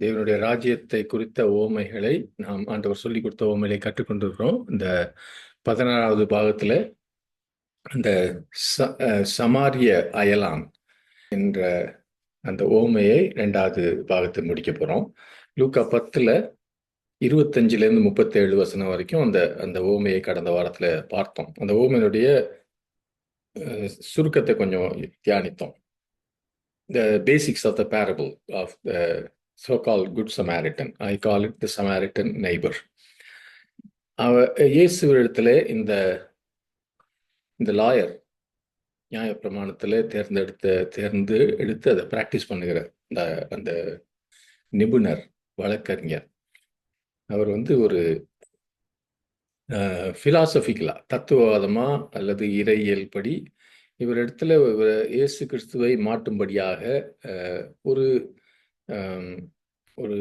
தேவனுடைய ராஜ்யத்தை குறித்த உவமைகளை நாம் ஆண்டவர் சொல்லிக் கொடுத்த உவமைகளை கற்றுக்கொண்டிருக்கிறோம். இந்த 16வது பாகத்தில் அந்த சமாரிய அயலான் என்ற அந்த உவமையை 2வது பாகத்தில் முடிக்க போகிறோம். லூக்கா 10ல் 25லேருந்து 37 வசனம் வரைக்கும் அந்த அந்த உவமையை கடந்த வாரத்தில் பார்த்தோம். அந்த உவமையினுடைய சுருக்கத்தை கொஞ்சம் தியானித்தோம். The basics of the parable of the so-called Good Samaritan. I call it the Samaritan neighbor. இயேசுவிடத்தில் இந்த லாயர் நியாயப்பிரமாணத்தில் தேர்ந்து எடுத்து அதை ப்ராக்டிஸ் பண்ணுகிற அந்த நிபுணர் வழக்கறிஞர், அவர் ஒரு ஃபிலாசபிக்கலா தத்துவவாதமா அல்லது இறையியல் படி இவரிடத்துல இயேசு கிறிஸ்துவை மாட்டும்படியாக ஒரு ஒரு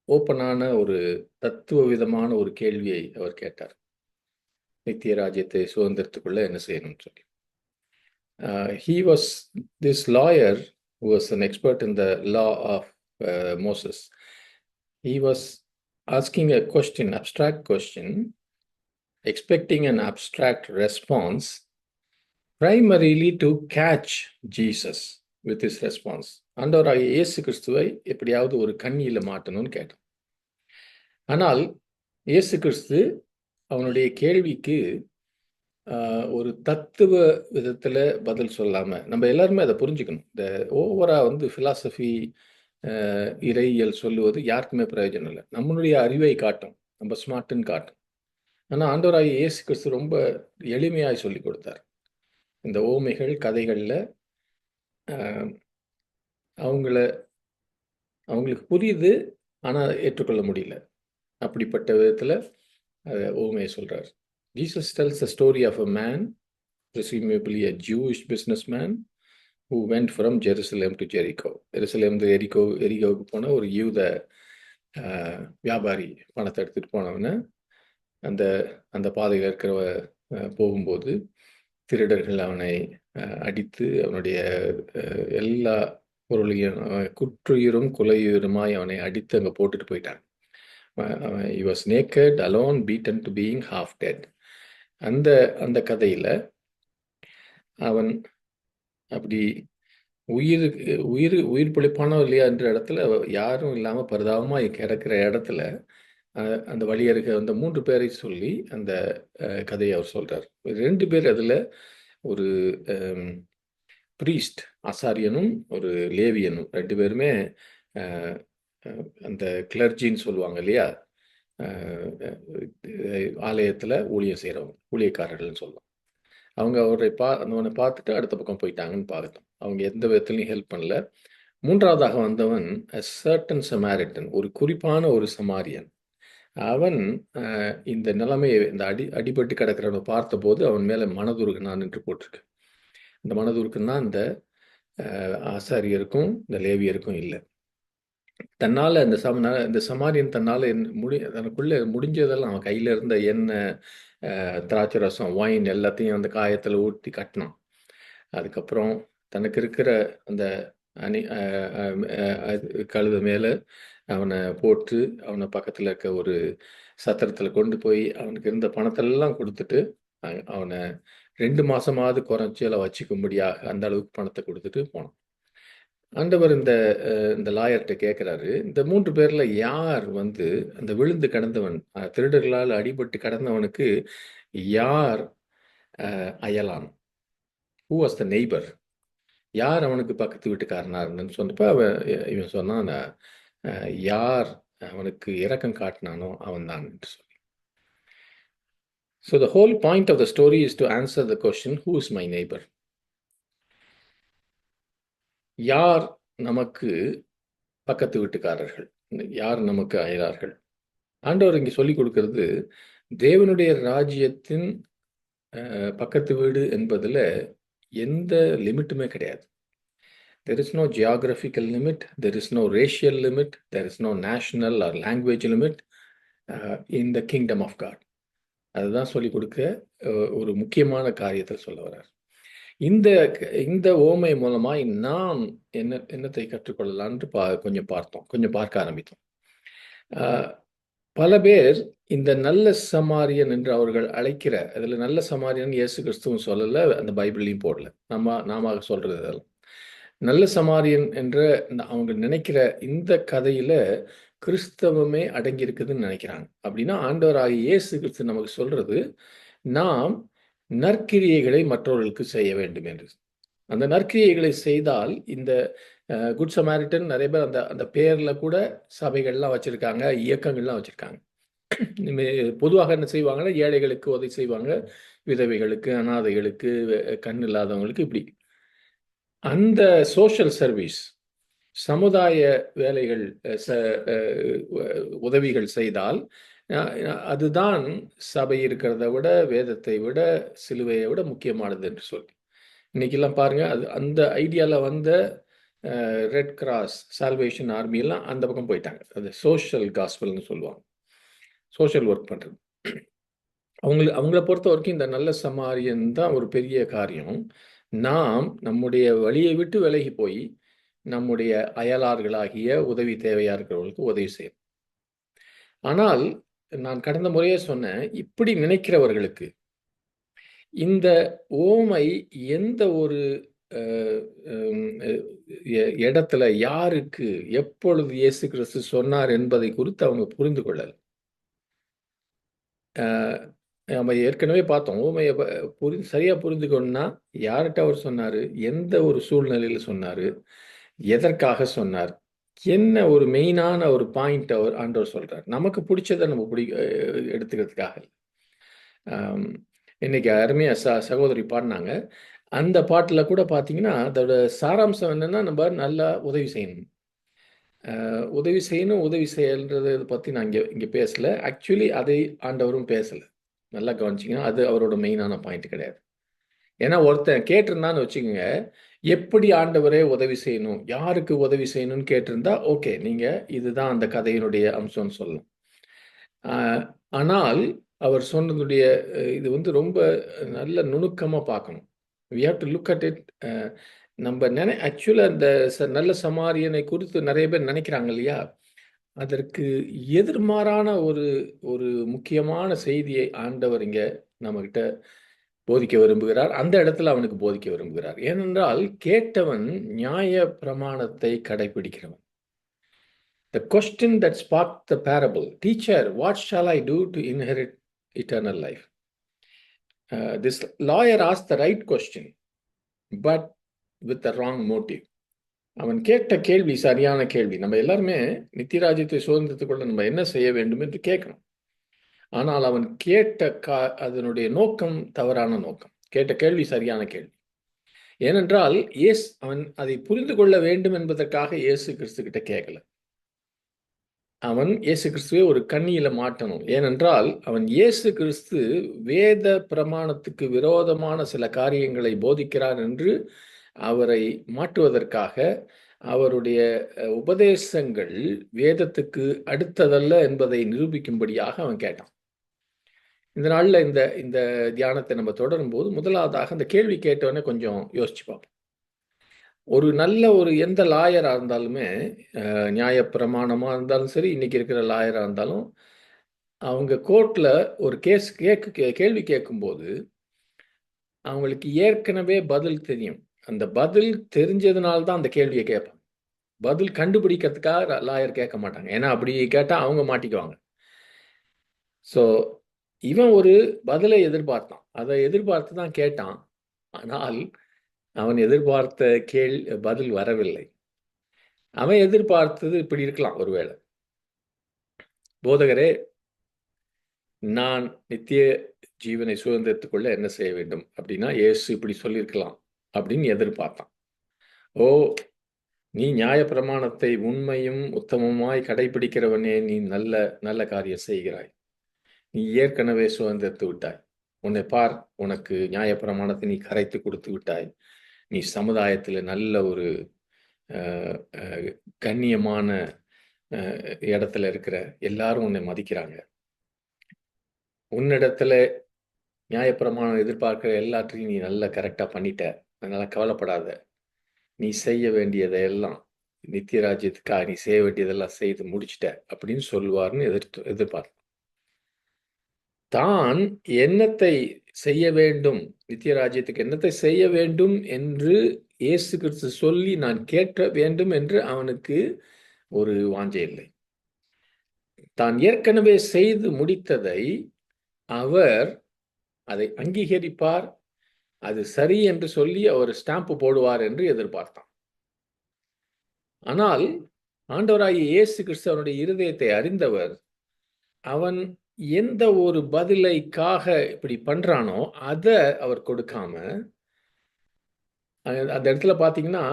ஓப்பனான ஒரு தத்துவ விதமான ஒரு கேள்வியை அவர் கேட்டார். நித்திய ராஜ்யத்தை சுதந்திரத்துக்குள்ள என்ன செய்யணும்னு சொல்லி. He was this lawyer who was an expert in the law of Moses. He was asking a question, abstract question, expecting an abstract response, primarily to catch Jesus with his response. ஆண்டவராகிய இயேசு கிறிஸ்துவை எப்படியாவது ஒரு கண்ணியில மாட்டணும்னு கேட்டான். ஆனால் இயேசு கிறிஸ்து அவனுடைய கேள்விக்கு ஒரு தத்துவ விதத்துல பதில் சொல்லாம, நம்ம எல்லாருமே அதை புரிஞ்சுக்கணும். இந்த ஓவரா பிலாசபி இறையியல் சொல்லுவது யாருக்குமே பிரயோஜனம் இல்லை. நம்மளுடைய அறிவை காட்டும், நம்ம ஸ்மார்ட்டுன்னு காட்டும். ஆனால் ஆண்டவராகிய இயேசு கிறிஸ்து ரொம்ப எளிமையாய் சொல்லி கொடுத்தார். இந்த ஓமைகள் கதைகளில் அவங்களுக்கு புரியுது, ஆனால் ஏற்றுக்கொள்ள முடியல. அப்படிப்பட்ட விதத்தில் ஓமையை சொல்கிறார். Jesus tells the story of a man, presumably a Jewish businessman, who went from Jerusalem to Jericho. எருசலேம்ந்து எரிகோவுக்கு போன ஒரு யூத வியாபாரி பணத்தை எடுத்துகிட்டு போனவன அந்த பாதையில் இருக்கிற போகும்போது திருடர்கள் அவனை அடித்து அவனுடைய எல்லா பொருளையும் குற்றுயிரும் குலையுயிருமாய் அவனை அடித்து அங்கே போட்டுட்டு போயிட்டான். He was naked, alone, beaten to being half dead. அந்த கதையில் அவன் அப்படி உயிர் பிழைப்பானோ இல்லையா என்ற இடத்துல யாரும் இல்லாமல் பரிதாபமாக கிடக்கிற இடத்துல அந்த வழியருக 3 பேரை சொல்லி அந்த கதையை அவர் சொல்றார். 2 பேர் அதில் ஒரு பிரீஸ்ட் ஆசாரியனும் ஒரு லேவியனும் 2 பேருமே அந்த கிளர்ஜின்னு சொல்லுவாங்க இல்லையா, ஆலயத்தில் ஊழியம் செய்கிறவங்க, ஊழியக்காரர்கள்னு சொல்லுவாங்க. அவங்க அவரை அவனை பார்த்துட்டு அடுத்த பக்கம் போயிட்டாங்கன்னு பார்த்தோம். அவங்க எந்த விதத்துலையும் ஹெல்ப் பண்ணல. 3வதாக வந்தவன் a certain Samaritan, ஒரு குறிப்பான ஒரு சமாரியன். அவன் இந்த நிலைமையை இந்த அடிபட்டு கிடக்கிறவனை பார்த்தபோது அவன் மேலே மனதுருகினான் என்று போட்டிருக்கு. இந்த மனதுருக்குன்னா இந்த ஆசாரியருக்கும் இந்த லேவியருக்கும் இல்லை. தன்னால் இந்த சமாரியன் தன்னால் தனக்குள்ளே முடிஞ்சதெல்லாம் அவன் கையில் இருந்த எண்ணெய், திராட்சை ரசம், ஒயின் எல்லாத்தையும் அந்த காயத்தில் ஊற்றி கட்டினான். அதுக்கப்புறம் தனக்கு இருக்கிற அந்த கழுத மேலே அவனை போட்டு அவனை பக்கத்தில் இருக்க ஒரு சத்திரத்தில் கொண்டு போய் அவனுக்கு இருந்த பணத்தெல்லாம் கொடுத்துட்டு அவனை 2 மாதமாவது குறைச்சல வச்சுக்கும்படியாக அந்த அளவுக்கு பணத்தை கொடுத்துட்டு போனான். ஆண்டவர் இந்த லாயர்கிட்ட கேட்குறாரு, இந்த 3 பேரில் யார் அந்த விழுந்து கிடந்தவன், திருடர்களால் அடிபட்டு கிடந்தவனுக்கு யார் அயலான்? Who was the neighbour? யார் அவனுக்கு பக்கத்து வீட்டுக்காரனா இருந்தன்னு சொன்னப்ப இவன் சொன்னான், யார் அவனுக்கு இரக்கம் காட்டினானோ அவன் தான் என்று சொல்லி. So the whole point of the story is to answer the question, who is my neighbor? யார் நமக்கு பக்கத்து வீட்டுக்காரர்கள், யார் நமக்கு அயலார்கள்? ஆண்டவர் இங்கே சொல்லிக் கொடுக்கிறது, தேவனுடைய ராஜ்யத்தின் பக்கத்து வீடு என்பதில் எந்த லிமிட்டுமே கிடையாது. There is no geographical limit, there is no racial limit, there is no national or language limit in the kingdom of God. அதுதான் சொல்லிக் கொடுக்க ஒரு முக்கியமான காரியத்தை சொல்ல வர்றார். இந்த இந்த ஓமை மூலமாய் நாம் என்னத்தை கற்றுக்கொள்ளலாம்னு கொஞ்சம் பார்த்தோம், கொஞ்சம் பார்க்க ஆரம்பித்தோம். பல பேர் இந்த நல்ல சமாரியன் என்று அவர்கள் அழைக்கிற, அதில் நல்ல சமாரியன் இயேசு கிறிஸ்துவும் சொல்லலை, அந்த பைபிள்லையும் போடல, நாம சொல்றது அதெல்லாம். நல்ல சமாரியன் என்ற அவங்க நினைக்கிற இந்த கதையில கிறிஸ்தவமே அடங்கி இருக்குதுன்னு நினைக்கிறாங்க. அப்படின்னா ஆண்டவராகிய இயேசு கிறிஸ்து நமக்கு சொல்றது, நாம் நற்கிரியைகளை மற்றவர்களுக்கு செய்ய வேண்டும் என்று. அந்த நற்கிரியைகளை செய்தால் இந்த குட் சமாரிட்டன் நிறைய பேர் அந்த அந்த பேர்ல கூட சபைகள்லாம் வச்சிருக்காங்க, இயக்கங்கள்லாம் வச்சிருக்காங்க. பொதுவாக என்ன செய்வாங்கன்னா, ஏழைகளுக்கு உதவி செய்வாங்க, விதவைகளுக்கு, அனாதைகளுக்கு, கண் இல்லாதவங்களுக்கு, இப்படி. அந்த சோஷியல் சர்வீஸ், சமுதாய வேலைகள், உதவிகள் செய்தால் அதுதான் சபை இருக்கிறத விட, வேதத்தை விட, சிலுவையை விட முக்கியமானது என்று சொல்லி. இன்னைக்கெல்லாம் பாருங்க, அது அந்த ஐடியாவில் வந்த ரெட் கிராஸ், சால்வேஷன் ஆர்மி எல்லாம் அந்த பக்கம் போயிட்டாங்க. அது சோஷியல் காஸ்பல்னு சொல்லுவாங்க, சோஷியல் ஒர்க் பண்ணுறது. அவங்கள பொறுத்த வரைக்கும் இந்த நல்ல சமாரியன் தான் ஒரு பெரிய காரியம். நாம் நம்முடைய வழியை விட்டு விலகி போய் நம்முடைய அயலார்களாகிய உதவி தேவையா இருக்கிறவர்களுக்கு உதவி செய்யும். ஆனால் நான் கடந்த முறையே சொன்னேன், இப்படி நினைக்கிறவர்களுக்கு இந்த ஓமை எந்த ஒரு இடத்துல, யாருக்கு, எப்பொழுது இயேசு கிறிஸ்து சொன்னார் என்பதை குறித்து அவங்க புரிந்து கொள்ளல். நம்ம ஏற்கனவே பார்த்தோம், ஊமையை சரியா புரிந்துக்கணும்னா யார்கிட்ட அவர் சொன்னாரு, எந்த ஒரு சூழ்நிலையில் சொன்னாரு, எதற்காக சொன்னார், என்ன ஒரு மெயினான ஒரு பாயிண்ட் ஆண்டவர் சொல்றார். நமக்கு பிடிச்சதை நம்ம எடுத்துக்கிறதுக்காக. இன்னைக்கு அருமையா சகோதரி பாடினாங்க. அந்த பாட்டில் கூட பார்த்தீங்கன்னா, அதோட சாராம்சம் என்னன்னா, நம்ம நல்லா உதவி செய்யணும். உதவி செய்யணும், உதவி செய்யன்றதை பற்றி நான் இங்கே பேசலை. ஆக்சுவலி அதை ஆண்டவரும் பேசலை. நல்லா கவனிச்சிங்கன்னா, அது அவரோட மெயினான பாயிண்ட் கிடையாது. ஏன்னா ஒருத்தன் கேட்டிருந்தான்னு வச்சுக்கோங்க, எப்படி ஆண்டவரே உதவி செய்யணும், யாருக்கு உதவி செய்யணும்னு கேட்டிருந்தா, ஓகே, நீங்கள் இதுதான் அந்த கதையினுடைய அம்சம்னு சொல்லலாம். ஆனால் அவர் சொன்னதுடைய இது வந்து ரொம்ப நல்ல நுணுக்கமாக பார்க்கணும். We have to look at it. நம்ம ஆக்சுவலாக அந்த நல்ல சமாரியனை குறித்து நிறைய பேர் நினைக்கிறாங்க இல்லையா, அதற்கு எதிர்மாறான ஒரு ஒரு முக்கியமான செய்தியை ஆண்டவர் இங்கே நம்மகிட்ட போதிக்க விரும்புகிறார். அந்த இடத்துல அவனுக்கு போதிக்க விரும்புகிறார். ஏனென்றால் கேட்டவன் நியாய பிரமாணத்தை கடைபிடிக்கிறவன். The question that sparked the parable, "Teacher, what shall I do to inherit eternal life?" This lawyer asked the right question, but with the wrong motive. அவன் கேட்ட கேள்வி சரியான கேள்வி. நம்ம எல்லாருமே நித்தியராஜ்யத்தை சுதந்திரத்துக்குள்ள நம்ம என்ன செய்ய வேண்டும் என்று கேட்கணும். ஆனால் அவன் கேட்ட அதனுடைய நோக்கம் தவறான நோக்கம். கேட்ட கேள்வி சரியான கேள்வி. ஏனென்றால் அவன் அதை புரிந்து கொள்ள வேண்டும் என்பதற்காக இயேசு கிறிஸ்து கிட்ட கேட்கல. அவன் இயேசு கிறிஸ்துவை ஒரு கண்ணியில மாட்டணும். ஏனென்றால் அவன் இயேசு கிறிஸ்து வேத பிரமாணத்துக்கு விரோதமான சில காரியங்களை போதிக்கிறார் என்று அவரை மாற்றுவதற்காக, அவருடைய உபதேசங்கள் வேதத்துக்கு அடுத்ததல்ல என்பதை நிரூபிக்கும்படியாக அவன் கேட்டான். இந்த நாளில் இந்த தியானத்தை நம்ம தொடரும் போது, முதலாவதாக அந்த கேள்வி கேட்டவொடனே கொஞ்சம் யோசிச்சு பார்ப்போம். ஒரு நல்ல எந்த லாயராக இருந்தாலுமே, நியாய பிரமாணமாக இருந்தாலும் சரி, இன்னைக்கு இருக்கிற லாயராக இருந்தாலும், அவங்க கோர்ட்டில் ஒரு கேள்வி கேட்கும்போது அவங்களுக்கு ஏற்கனவே பதில் தெரியும். அந்த பதில் தெரிஞ்சதுனால்தான் அந்த கேள்வியை கேட்பாங்க. பதில் கண்டுபிடிக்கிறதுக்காக லாயர் கேட்க மாட்டாங்க. ஏன்னா அப்படி கேட்டால் அவங்க மாட்டிக்குவாங்க. ஸோ இவன் ஒரு பதிலை எதிர்பார்த்தான். அதை எதிர்பார்த்து தான் கேட்டான். ஆனால் அவன் எதிர்பார்த்த பதில் வரவில்லை. அவன் எதிர்பார்த்தது இப்படி இருக்கலாம். ஒருவேளை, போதகரே, நான் நித்திய ஜீவனை சுதந்திரத்துக்குள்ள என்ன செய்ய வேண்டும் அப்படின்னா, இயேசு இப்படி சொல்லியிருக்கலாம் அப்படின்னு எதிர்பார்த்தான். ஓ, நீ நியாய பிரமாணத்தை உண்மையும் உத்தமமாய் கடைபிடிக்கிறவனே, நீ நல்ல நல்ல காரியம் செய்கிறாய். நீ ஏற்கனவே சுதந்திரத்து விட்டாய். உன்னை பார், உனக்கு நியாய பிரமாணத்தை நீ கரைத்து கொடுத்து விட்டாய். நீ சமுதாயத்தில் நல்ல ஒரு கண்ணியமான இடத்துல இருக்கிற, எல்லாரும் உன்னை மதிக்கிறாங்க. உன்னிடத்துல நியாயப்பிரமாணம் எதிர்பார்க்கிற எல்லாத்தையும் நீ நல்லா கரெக்டாக பண்ணிட்ட. அதனால கவலைப்படாத. நீ செய்ய வேண்டியதை எல்லாம் நித்திய ராஜ்யத்துக்காக நீ செய்ய வேண்டியதெல்லாம் செய்து முடிச்சிட்ட அப்படின்னு சொல்லுவார்னு எதிர்பார்த்தான். தான் என்னத்தை செய்ய வேண்டும், நித்திய ராஜ்யத்துக்கு என்னத்தை செய்ய வேண்டும் என்று இயேசு கிறிஸ்து சொல்லி நான் கேட்க வேண்டும் என்று அவனுக்கு ஒரு வாஞ்சை இல்லை. தான் ஏற்கனவே செய்து முடித்ததை அவர் அதை அங்கீகரிப்பார், அது சரி என்று சொல்லி அவர் ஸ்டாம்ப் போடுவார் என்று எதிர்பார்த்தான். ஆனால் ஆண்டவராகிய இயேசு கிறிஸ்து அவனுடைய இருதயத்தை அறிந்தவர். அவன் எந்த ஒரு பதிலைக்காக இப்படி பண்றானோ அதை அவர் கொடுக்காம, அந்த இடத்துல பார்த்தீங்கன்னா,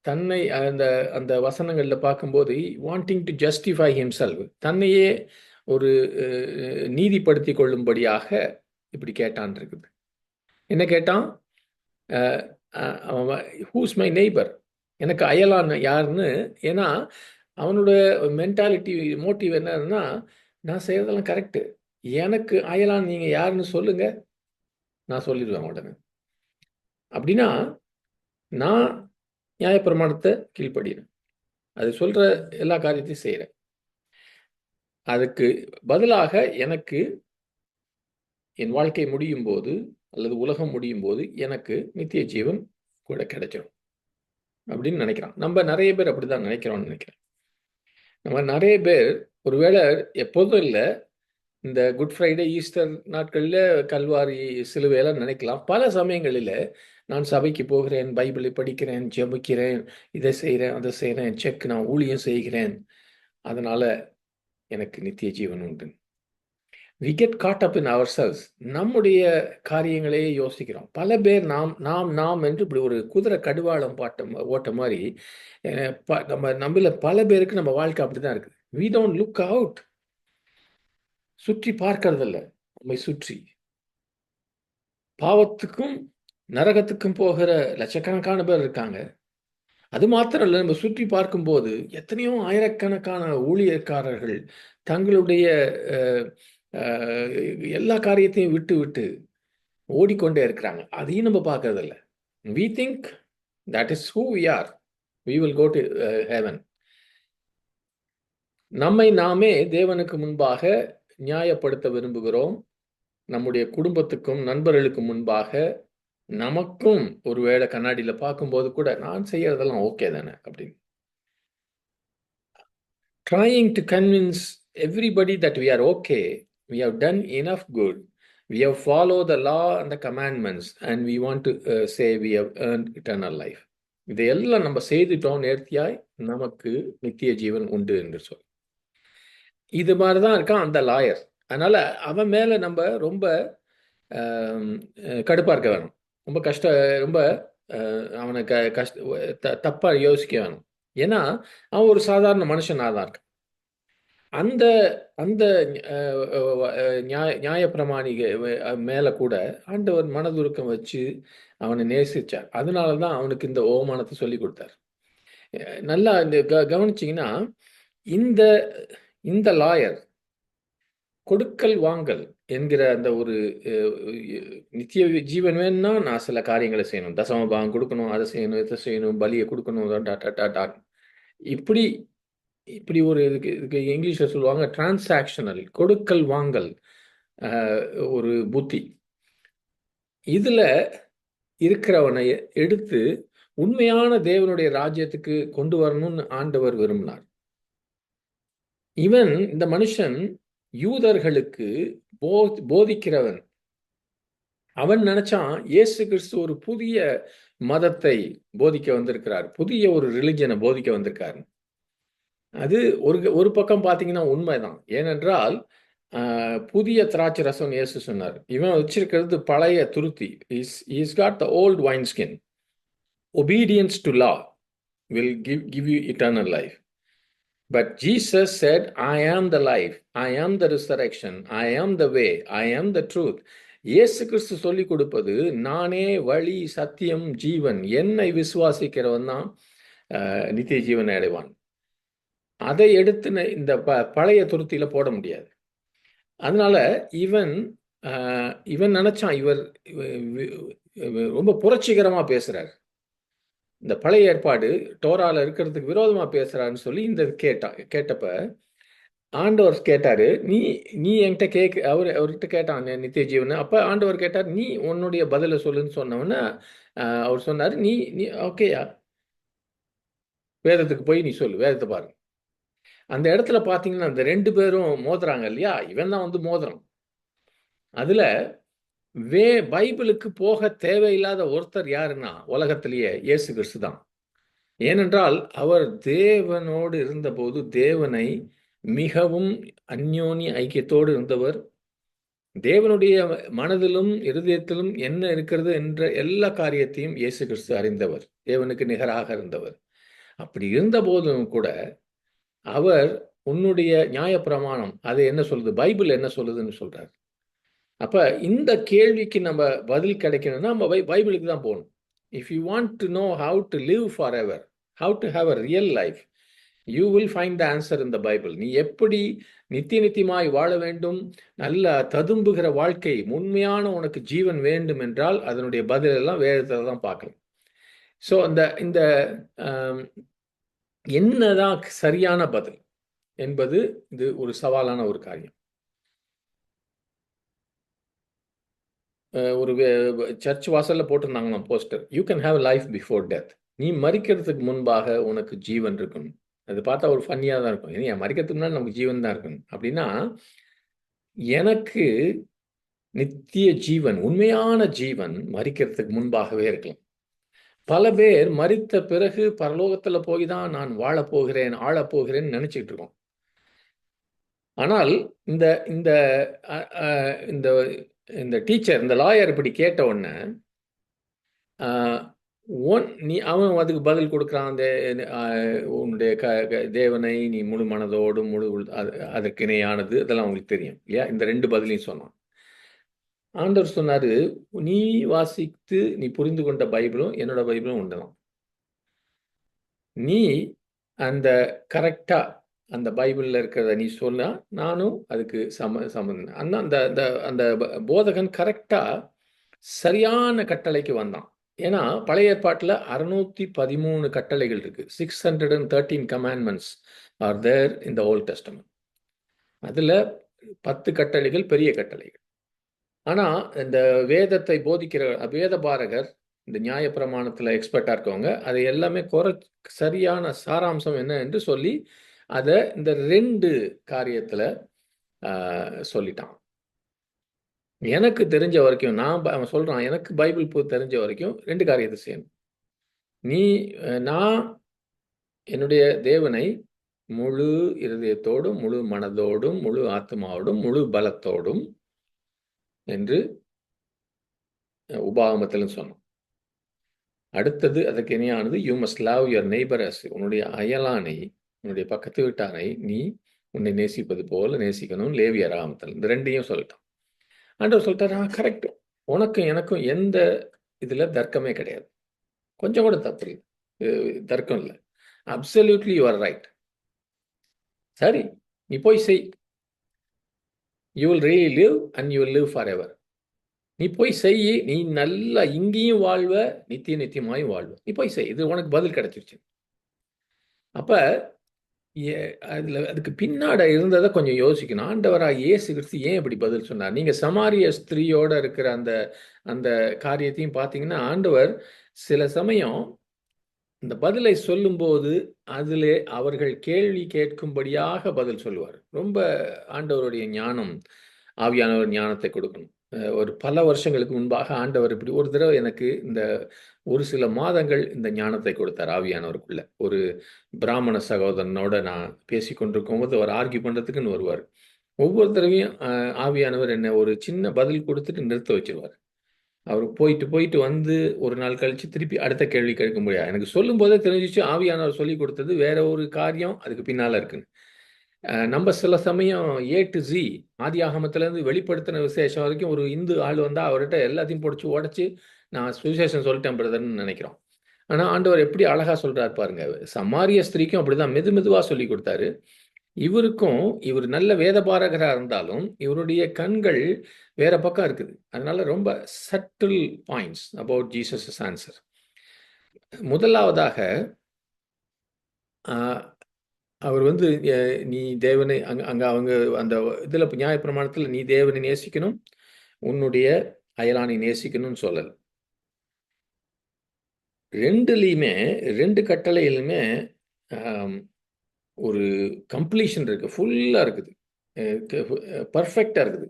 தன்னை அந்த அந்த வசனங்கள்ல பார்க்கும்போது வாண்டிங் டு ஜஸ்டிஃபை ஹிம்செல்ஃப், தன்னையே ஒரு நீதிப்படுத்திக் கொள்ளும்படியாக இப்படி கேட்டான் இருக்குது. என்ன கேட்டான்? ஹூஸ் மை நெய்பர், எனக்கு அயலான் யாருன்னு. ஏன்னா அவனோட மென்டாலிட்டி மோட்டிவ் என்னன்னா, நான் செய்யறதெல்லாம் கரெக்டு, எனக்கு அயலான் நீங்கள் யாருன்னு சொல்லுங்க, நான் சொல்லிடுவேன் உடனே. அப்படின்னா நான் நியாயப்பிரமாணத்தை கீழ்ப்படுகிறேன், அது சொல்கிற எல்லா காரியத்தையும் செய்கிறேன். அதுக்கு பதிலாக எனக்கு என் வாழ்க்கை முடியும் போது அல்லது உலகம் முடியும் போது எனக்கு நித்திய ஜீவன் கூட கிடைச்சிடும் அப்படின்னு நினைக்கிறான். நம்ம நிறைய பேர் அப்படி தான் நினைக்கிறோம்னு நினைக்கிறேன். நம்ம நிறைய பேர் ஒருவேளை எப்போதும் இல்லை, இந்த குட் ஃப்ரைடே ஈஸ்டர் நாட்களில் கல்வாரி சிலுவையெல்லாம் நினைக்கலாம். பல சமயங்களில் நான் சபைக்கு போகிறேன், பைபிளை படிக்கிறேன், ஜெபிக்கிறேன், இதை செய்கிறேன், அதை செய்கிறேன், செக் நான் ஊழியம் செய்கிறேன், அதனால் எனக்கு நித்திய ஜீவன் உண்டு. we get caught up in ourselves. நம்முடைய காரியங்களையே யோசிக்கிறோம். பல பேர் நாம் நாம் நாம் என்று இப்படி ஒரு குதிரை கடுவாளம் ஓட்ட மாதிரி நம்மள பல பேருக்கு நம்ம வாழ்க்கை அப்படி தான் இருக்குது. we don't look out, சுற்றி பார்க்கறதில்ல. நம்மை சுற்றி பாவத்துக்கும் நரகத்துக்கும் போகிற லட்சக்கணக்கான பேர் இருக்காங்க. அது மாத்திரம் இல்லை, நம்ம சுற்றி பார்க்கும்போது எத்தனையோ ஆயிரக்கணக்கான ஊழியக்காரர்கள் தங்களுடைய எல்லா காரியத்தையும் விட்டு விட்டு ஓடிக்கொண்டே இருக்கிறாங்க. அதையும் நம்ம பார்க்கறதில்ல. we think that is who we are, we will go to heaven. நம்மை நாமே தேவனுக்கு முன்பாக நியாயப்படுத்த விரும்புகிறோம். நம்முடைய குடும்பத்துக்கும் நண்பர்களுக்கு முன்பாக நமக்கும் ஒருவேளை கண்ணாடியில் பார்க்கும்போது கூட நான் செய்யறதெல்லாம் ஓகே தானே அப்படின்னு. trying to convince everybody that we are okay, we have done enough good, we have followed the law and the commandments, and we want to say we have earned eternal life. இதையெல்லாம் நம்ம செய்துட்டோம், நேர்த்தியாய் நமக்கு நித்திய ஜீவன் உண்டு என்று சொல். இது மாதிரி தான் இருக்கான் அந்த லாயர். அதனால அவன் மேலே நம்ம ரொம்ப கடுப்பாக இருக்க வேணும், ரொம்ப அவனை தப்பாக யோசிக்க வேணும். ஏன்னா அவன் ஒரு சாதாரண மனுஷனாக தான் இருக்கான். அந்த அந்த நியாயப்பிரமாணிக மேலே கூட ஆண்டவர் மனதுருக்கம் வச்சு அவனை நேசிச்சார். அதனால தான் அவனுக்கு இந்த ஓமானத்தை சொல்லி கொடுத்தார். நல்லா இந்த கவனிச்சிங்கன்னா, இந்த இந்த லாயர் கொடுக்கல் வாங்கல் என்கிற அந்த ஒரு நித்திய ஜீவன் வேணும்னா நான் சில காரியங்களை செய்யணும், தசம பாகம் கொடுக்கணும், அதை செய்யணும், இதை செய்யணும், பலியை கொடுக்கணும், இப்படி இப்படி ஒரு இதுக்கு இங்கிலீஷில் சொல்லுவாங்க டிரான்சாக்ஷனல், கொடுக்கல் வாங்கல் ஒரு புத்தி. இதில் இருக்கிறவனை எடுத்து உண்மையான தேவனுடைய ராஜ்யத்துக்கு கொண்டு வரணும்னு ஆண்டவர் விரும்பினார். இவன் இந்த மனுஷன் யூதர்களுக்கு போதிக்கிறவன். அவன் நினைச்சான் இயேசு கிறிஸ்து ஒரு புதிய மதத்தை போதிக்க வந்திருக்கிறார், புதிய ஒரு ரிலிஜனை போதிக்க வந்திருக்காரு. அது ஒரு பக்கம் பார்த்தீங்கன்னா உண்மைதான். ஏனென்றால் புதிய திராட்சை ரசம் இயேசு சொன்னார். இவன் வச்சிருக்கிறது பழைய துருத்தி. Is got the old wine skin. obedience to law will give you eternal life. But Jesus said, I am the life, I am the resurrection, I am the way, I am the truth. இயேசு கிறிஸ்து சொல்லிக் கொடுப்பது நானே வழி, சத்தியம், ஜீவன். என்னை விசுவாசிக்கிறவன் தான் நித்திய ஜீவனை அடைவான். அதை எடுத்து இந்த பழைய துருத்தியில போட முடியாது. அதனால இவன் இவன் நினைச்சான் ரொம்ப புரட்சிகரமா பேசுறாரு, இந்த பழைய ஏற்பாடு டோரால இருக்கிறதுக்கு விரோதமா பேசுறாருன்னு சொல்லி இந்த கேட்டப்ப ஆண்டவர் கேட்டாரு, நீ நீ என்கிட்ட அவர்கிட்ட கேட்டான் நித்திய ஜீவன். அப்ப ஆண்டவர் கேட்டார், நீ உன்னுடைய பதில சொல்லுன்னு சொன்னவொன்னே அவர் சொன்னாரு, நீ நீ ஓகேயா, வேதத்துக்கு போய் நீ சொல்லு, வேதத்தை பாரு. அந்த இடத்துல பார்த்தீங்கன்னா, அந்த 2 பேரும் மோதுறாங்க இல்லையா? இவன் தான் வந்து மோதுறான். அதுல பைபிளுக்கு போக தேவையில்லாத ஒருத்தர் யாருன்னா, உலகத்திலேயே இயேசு கிறிஸ்து தான். ஏனென்றால், அவர் தேவனோடு இருந்தபோது, தேவனை மிகவும் அந்யோன்ய ஐக்கியத்தோடு இருந்தவர். தேவனுடைய மனதிலும், இருதயத்திலும் என்ன இருக்கிறது என்ற எல்லா காரியத்தையும் இயேசு கிறிஸ்து அறிந்தவர். தேவனுக்கு நிகராக இருந்தவர். அப்படி இருந்தபோதும் கூட, அவர் உன்னுடைய நியாயப்பிரமாணம் அது என்ன சொல்லுது? பைபிள் என்ன சொல்லுதுன்னு சொல்றார். அப்ப இந்த கேள்விக்கு நம்ம பதில் கிடைக்கணும்னா, நம்ம பைபிளுக்கு தான் போகணும். If you want to know how to live forever, how to have a real life, you will find the answer in the Bible. நீ எப்படி நித்தியமாய் வாழ வேண்டும், நல்ல ததும்புகிற வாழ்க்கை, உண்மையான உனக்கு ஜீவன் வேண்டும் என்றால் அதனுடைய பதில் எல்லாம் வேதத்தில் தான் பார்க்கணும். ஸோ இந்த இந்த என்னதான் சரியான பதில் என்பது இது ஒரு சவாலான ஒரு காரியம். ஒரு சர்ச் வாசல்ல போட்டிருந்தாங்களாம் poster, you can have life before death. நீ மரிக்கிறதுக்கு முன்பாக உனக்கு ஜீவன் இருக்கணும். அது பார்த்தா ஒரு ஃபன்னியாக தான் இருக்கும். ஏன் மரிக்கிறதுக்கு முன்னாடி நமக்கு ஜீவன் தான் இருக்கணும் அப்படின்னா, எனக்கு நித்திய ஜீவன், உண்மையான ஜீவன் மரிக்கிறதுக்கு முன்பாகவே இருக்கலாம். பல பேர் மரித்த பிறகு பரலோகத்தில் போய் தான் நான் வாழப் போகிறேன், ஆளப் போகிறேன்னு நினைச்சிட்டு இருக்கோம். ஆனால் இந்த இந்த இந்த இந்த டீச்சர், இந்த லாயர் இப்படி கேட்ட உடனே அவன் அதுக்கு பதில் கொடுக்குறான். அந்த உன்னுடைய தேவனை நீ முழு மனதோடும் அதற்கு இணையானது, அதெல்லாம் உங்களுக்கு தெரியும் இல்லையா? இந்த 2 பதிலையும் சொன்னான். ஆண்டவர் சொன்னாரு, நீ வாசித்து நீ புரிந்து கொண்ட பைபிளும் என்னோட பைபிளும் ஒன்றுதான். நீ அந்த கரெக்டா அந்த பைபிள்ல இருக்கிறத நீ சொன்னா நானும் அதுக்கு சம்பந்தம். அந்த அந்த போதகன் கரெக்டா சரியான கட்டளைக்கு வந்தான். ஏன்னா பழைய ஏற்பாட்டில் 613 கட்டளைகள் இருக்கு. 613 commandments are there in the Old Testament. அதில் 10 கட்டளைகள் பெரிய கட்டளைகள். ஆனால் இந்த வேதத்தை போதிக்கிற வேத பாரகர், இந்த நியாயப்பிரமாணத்தில் எக்ஸ்பர்ட்டாக இருக்கவங்க, அதை எல்லாமே சரியான சாராம்சம் என்ன என்று சொல்லி அதை இந்த 2 காரியத்தில் சொல்லிட்டான். எனக்கு தெரிஞ்ச வரைக்கும் அவன் சொல்றான், எனக்கு பைபிள் தெரிஞ்ச வரைக்கும் 2 காரியத்தை செய்யணும். நான் என்னுடைய தேவனை முழு இருதயத்தோடும், முழு மனதோடும், முழு ஆத்மாவோடும், முழு பலத்தோடும் என்று உபாகமத்தில் சொன்னோம். அடுத்தது அதுக்கு இணையானது, you must love your neighbour as, உன்னுடைய அயலானை, உன்னுடைய பக்கத்து வீட்டாரை நீ உன்னை நேசிப்பது போல நேசிக்கணும். லேவியராகமத்தில் இந்த 2ஐயும் சொல்லிட்டான். ஆண்டவர் சொல்லிட்டாரு, கரெக்ட், உனக்கும் எனக்கும் எந்த இதில் தர்க்கமே கிடையாது, கொஞ்சம் கூட தப்பு தர்க்கம் இல்லை. Absolutely you are right. சரி, நீ போய் செய். You will really live and you will live for ever. நீ போய் செய், நீ நல்லா இங்கேயும் வாழ்வ, நித்தியமாயும் வாழ்வ. நீ போய் செய், இது உனக்கு பதில் கிடைச்சிருச்சு. அப்ப அதுக்கு பின்னாடி இருந்ததை கொஞ்சம் யோசிக்கணும். ஆண்டவராக இயேசு கிறிஸ்து ஏன் இப்படி பதில் சொன்னார்? நீங்க சமாரிய ஸ்திரீயோட இருக்கிற அந்த அந்த காரியத்தையும் பார்த்தீங்கன்னா, ஆண்டவர் சில சமயம் இந்த பதிலை சொல்லும்போது அதிலே அவர்கள் கேள்வி கேட்கும்படியாக பதில் சொல்லுவார். ரொம்ப ஆண்டவருடைய ஞானம், ஆவியானவர் ஞானத்தை கொடுக்கணும். ஒரு பல வருஷங்களுக்கு முன்பாக ஆண்டவர் இப்படி ஒரு தடவை எனக்கு இந்த ஒரு சில மாதங்கள் இந்த ஞானத்தை கொடுத்தார் ஆவியானவருக்குள்ள. ஒரு பிராமண சகோதரனோட நான் பேசி கொண்டிருக்கும் போது அவர் ஆர்கியூ பண்ணுறதுக்குன்னு வருவார். ஒவ்வொரு தடவையும் ஆவியானவர் என்ன ஒரு சின்ன பதில் கொடுத்துட்டு நிறுத்த வச்சிருவார். அவர் போயிட்டு வந்து ஒரு நாள் கழிச்சு திருப்பி அடுத்த கேள்வி கேட்க முடியாது. எனக்கு சொல்லும் போதே தெரிஞ்சிச்சு ஆவியானவர் சொல்லி கொடுத்தது வேற ஒரு காரியம் அதுக்கு பின்னால இருக்குன்னு. நம்ம சில சமயம் A to Z ஆதி ஆகமத்திலேருந்து வெளிப்படுத்தின விசேஷம் வரைக்கும் ஒரு இந்து ஆள் வந்தால் அவர்கிட்ட எல்லாத்தையும் பிடிச்சி உடச்சி நான் சுவிசேஷம் சொல்லிட்டேன் பிரதர்ன்னு நினைக்கிறோம். ஆனால் ஆண்டவர் எப்படி அழகாக சொல்கிறார் பாருங்க. சமாரிய ஸ்திரீக்கும் அப்படிதான் மெதுவாக சொல்லி கொடுத்தாரு. இவருக்கும் இவர் நல்ல வேதபாரகராக இருந்தாலும் இவருடைய கண்கள் வேற பக்கம் இருக்குது. அதனால ரொம்ப subtle points about Jesus answer. முதலாவதாக அவர் வந்து நீ தேவனை அங்க அவங்க அந்த இதுல நியாயப்பிரமாணத்தில் நீ தேவனை நேசிக்கணும், உன்னுடைய அயலானை நேசிக்கணும்னு சொல்லல. ரெண்டுலையுமே 2 கட்டளையிலுமே ஒரு கம்ப்ளீஷன் இருக்கு. ஃபுல்லா இருக்குது. பர்ஃபெக்ட்டா இருக்குது.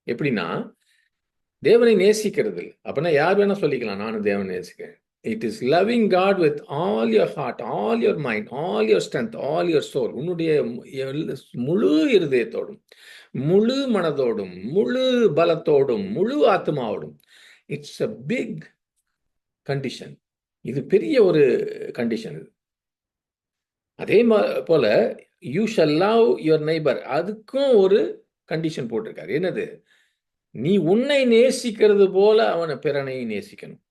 எப்படின்னா, தேவனை நேசிக்கிறது இல்ல. அப்பன்னா யார் வேணா சொல்லிக்கலாம், நானும் தேவனை நேசிக்கிறேன். It is loving God with all your heart, all your mind, all your strength, all your soul. உன்னுடைய முழு இருதயத்தோடும், முழு மனதோடும், முழு பலத்தோடும், முழு ஆத்மாவோடும். It's a big condition. இது பெரிய ஒரு கண்டிஷன் இது. அதே போல you shall love your neighbour, அதுக்கும் ஒரு கண்டிஷன் போட்டிருக்காரு. என்னது? நீ உன்னை நேசிக்கிறது போல அவனை பிறனை நேசிக்கணும்.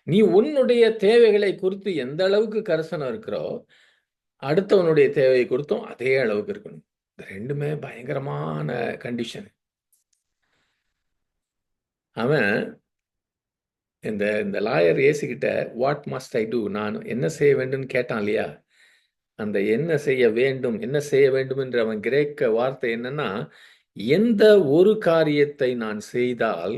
நீ உன்னுடைய தேவைகளை குறித்து எந்த அளவுக்கு கரிசனம் இருக்கிறோ, அடுத்தவனுடைய தேவையை குறித்தும் அதே அளவுக்கு இருக்கணும். இந்த ரெண்டுமே பயங்கரமான கண்டிஷன். அவன் இந்த இந்த லாயர் இயேசுகிட்ட வாட் மஸ்ட் ஐ டூ, நான் என்ன செய்ய வேண்டும்னு கேட்டான் இல்லையா? அந்த என்ன செய்ய வேண்டும், என்ன செய்ய வேண்டும் என்ற அவன் கிரேக்க வார்த்தை என்னன்னா, எந்த ஒரு காரியத்தை நான் செய்தால்,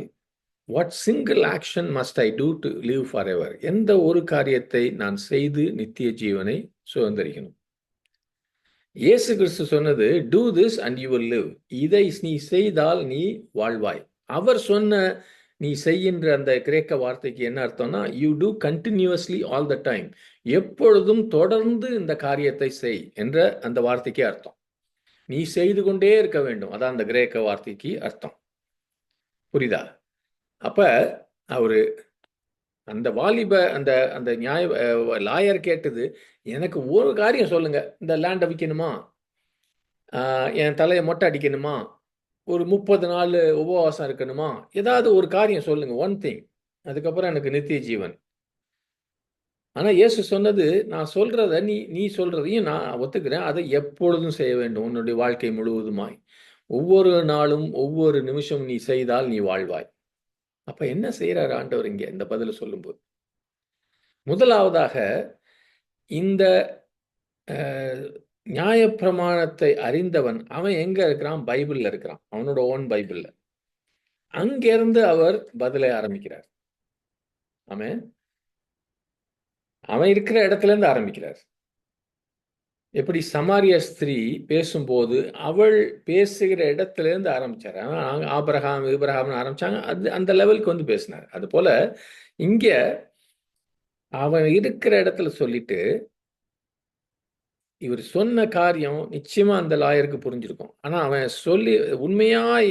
what single action must I do to live forever, எந்த ஒரு காரியத்தை நான் செய்து நித்திய ஜீவனை சுதந்திரிக்கணும். இயேசு கிறிஸ்து சொன்னது, do this and you will live, இதை நீ செய்தால் நீ வாழ்வாய். அவர் சொன்ன நீ செய்கின்ற அந்த கிரேக்க வார்த்தைக்கு என்ன அர்த்தம்னா, you do continuously all the time, எப்பொழுதும் தொடர்ந்து இந்த காரியத்தை செய் என்ற அந்த வார்த்தைக்கு அர்த்தம். நீ செய்து கொண்டே இருக்க வேண்டும், அதான் அந்த கிரேக்க வார்த்தைக்கு அர்த்தம். புரியுதா? அப்ப அவரு அந்த வாலிப அந்த அந்த லாயர் கேட்டது, எனக்கு ஒரு காரியம் சொல்லுங்க, இந்த லேண்டை விற்கணுமா, என் தலையை மொட்டை அடிக்கணுமா, ஒரு 30 நாள் உபவாசம் இருக்கணுமா, ஏதாவது ஒரு காரியம் சொல்லுங்க, ஒன் திங், அதுக்கப்புறம் எனக்கு நித்திய ஜீவன். ஆனா இயேசு சொன்னது, நான் சொல்றத நீ நீ சொல்றதையும் நான் ஒத்துக்கிறேன், அதை எப்பொழுதும் செய்ய வேண்டும், உன்னுடைய வாழ்க்கை முழுவதுமாய், ஒவ்வொரு நாளும் ஒவ்வொரு நிமிஷம் நீ செய்தால் நீ வாழ்வாய். அப்ப என்ன செய்யறாரு ஆண்டவர் இங்க இந்த பதில சொல்லும்போது? முதலாவதாக இந்த நியாயப்பிரமாணத்தை அறிந்தவன் அவன் எங்க இருக்கிறான்? பைபிள்ல இருக்கிறான், அவனோட ஓன் பைபிள்ல. அங்கிருந்து அவர் பதிலை ஆரம்பிக்கிறார். அவன் இருக்கிற இடத்துல இருந்து ஆரம்பிக்கிறார். எப்படி சமாரிய ஸ்திரீ பேசும்போது அவள் பேசுகிற இடத்துல இருந்து ஆரம்பிச்சார். ஆபிரகாம் இப்ரஹாம்னு ஆரம்பிச்சாங்க, அது அந்த லெவலுக்கு வந்து பேசினார். அது போல இங்க அவன் இருக்கிற இடத்துல சொல்லிட்டு, இவர் சொன்ன காரியம் நிச்சயமா அந்த லாயருக்கு புரிஞ்சிருக்கும். ஆனா அவன் சொல்லி உண்மையாய்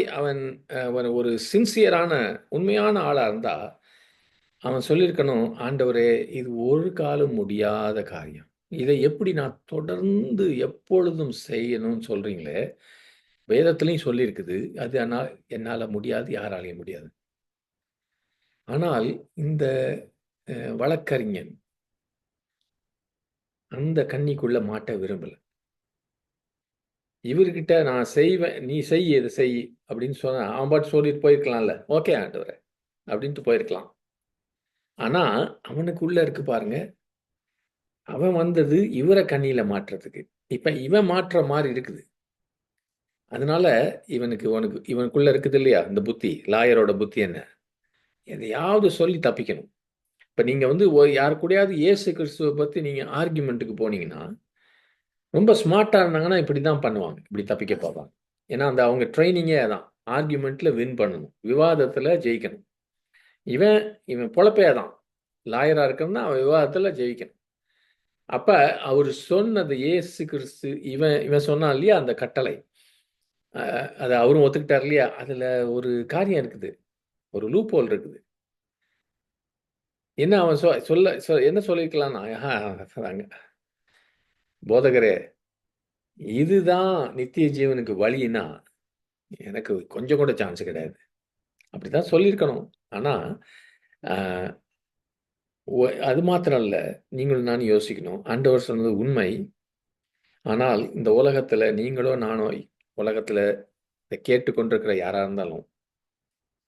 அவன் ஒரு சின்சியரான உண்மையான ஆளா இருந்தா அவன் சொல்லியிருக்கணும், ஆண்டவரே இது ஒரு காலம் முடியாத காரியம், இதை எப்படி நான் தொடர்ந்து எப்பொழுதும் செய்யணும்னு சொல்றீங்களே, வேதத்திலையும் சொல்லியிருக்குது, அது ஆனால் என்னால முடியாது, யாராலையும் முடியாது. ஆனால் இந்த வழக்கறிஞன் அந்த கண்ணிக்குள்ள மாட்ட விரும்பல. இவர்கிட்ட நான் செய்வேன், நீ செய், இதை செய் அப்படின்னு சொன்னா அவன் பாட்டு சொல்லிட்டு போயிருக்கலாம்ல, ஓகே ஆண்டவரே அப்படின்ட்டு போயிருக்கலாம். ஆனா அவனுக்குள்ள இருக்கு பாருங்க, அவன் வந்தது இவரை கண்ணியில மாற்றுறதுக்கு. இப்ப இவன் மாற்ற மாதிரி இருக்குது. அதனால இவனுக்குள்ள இருக்குது இல்லையா இந்த புத்தி, லாயரோட புத்தி என்ன? எதையாவது சொல்லி தப்பிக்கணும். இப்ப நீங்க வந்து யாரு கூடயாவது இயேசு கிறிஸ்துவ பத்தி நீங்க ஆர்கியூமெண்ட்டுக்கு போனீங்கன்னா, ரொம்ப ஸ்மார்ட்டா இருந்தாங்கன்னா இப்படிதான் பண்ணுவாங்க. இப்படி தப்பிக்க பார்ப்பாங்க. ஏன்னா அந்த அவங்க ட்ரெய்னிங்கே அதான். ஆர்கியூமெண்ட்ல வின் பண்ணணும். விவாதத்துல ஜெயிக்கணும். இவன் இவன் பொழப்பே அதான். லாயரா இருக்கணும்னா அவன் விவாதத்துல ஜெயிக்கணும். அப்ப அவரு சொன்னது இயேசு கிறிஸ்து இவன் இவன் சொன்னான் இல்லையா அந்த கட்டளை. அத அவரும் ஒத்துக்கிட்டார் இல்லையா? அதுல ஒரு காரியம் இருக்குது. ஒரு லூப் ஹோல் இருக்குது. என்ன அவன் என்ன சொல்லியிருக்கலாம்னா, அங்க போதகரே, இதுதான் நித்திய ஜீவனுக்கு வழின்னா, எனக்கு கொஞ்சம் கூட சான்ஸ் கிடையாது. அப்படித்தான் சொல்லியிருக்கணும். ஆனா, அ அது மாத்திரம் இல்ல. நீங்களும் நானும் யோசிக்கணும். ஆண்டவர் சொன்னது உண்மை. ஆனால் இந்த உலகத்துல நீங்களோ நானோ உலகத்துல இதை கேட்டுக்கொண்டிருக்கிற யாரா இருந்தாலும்,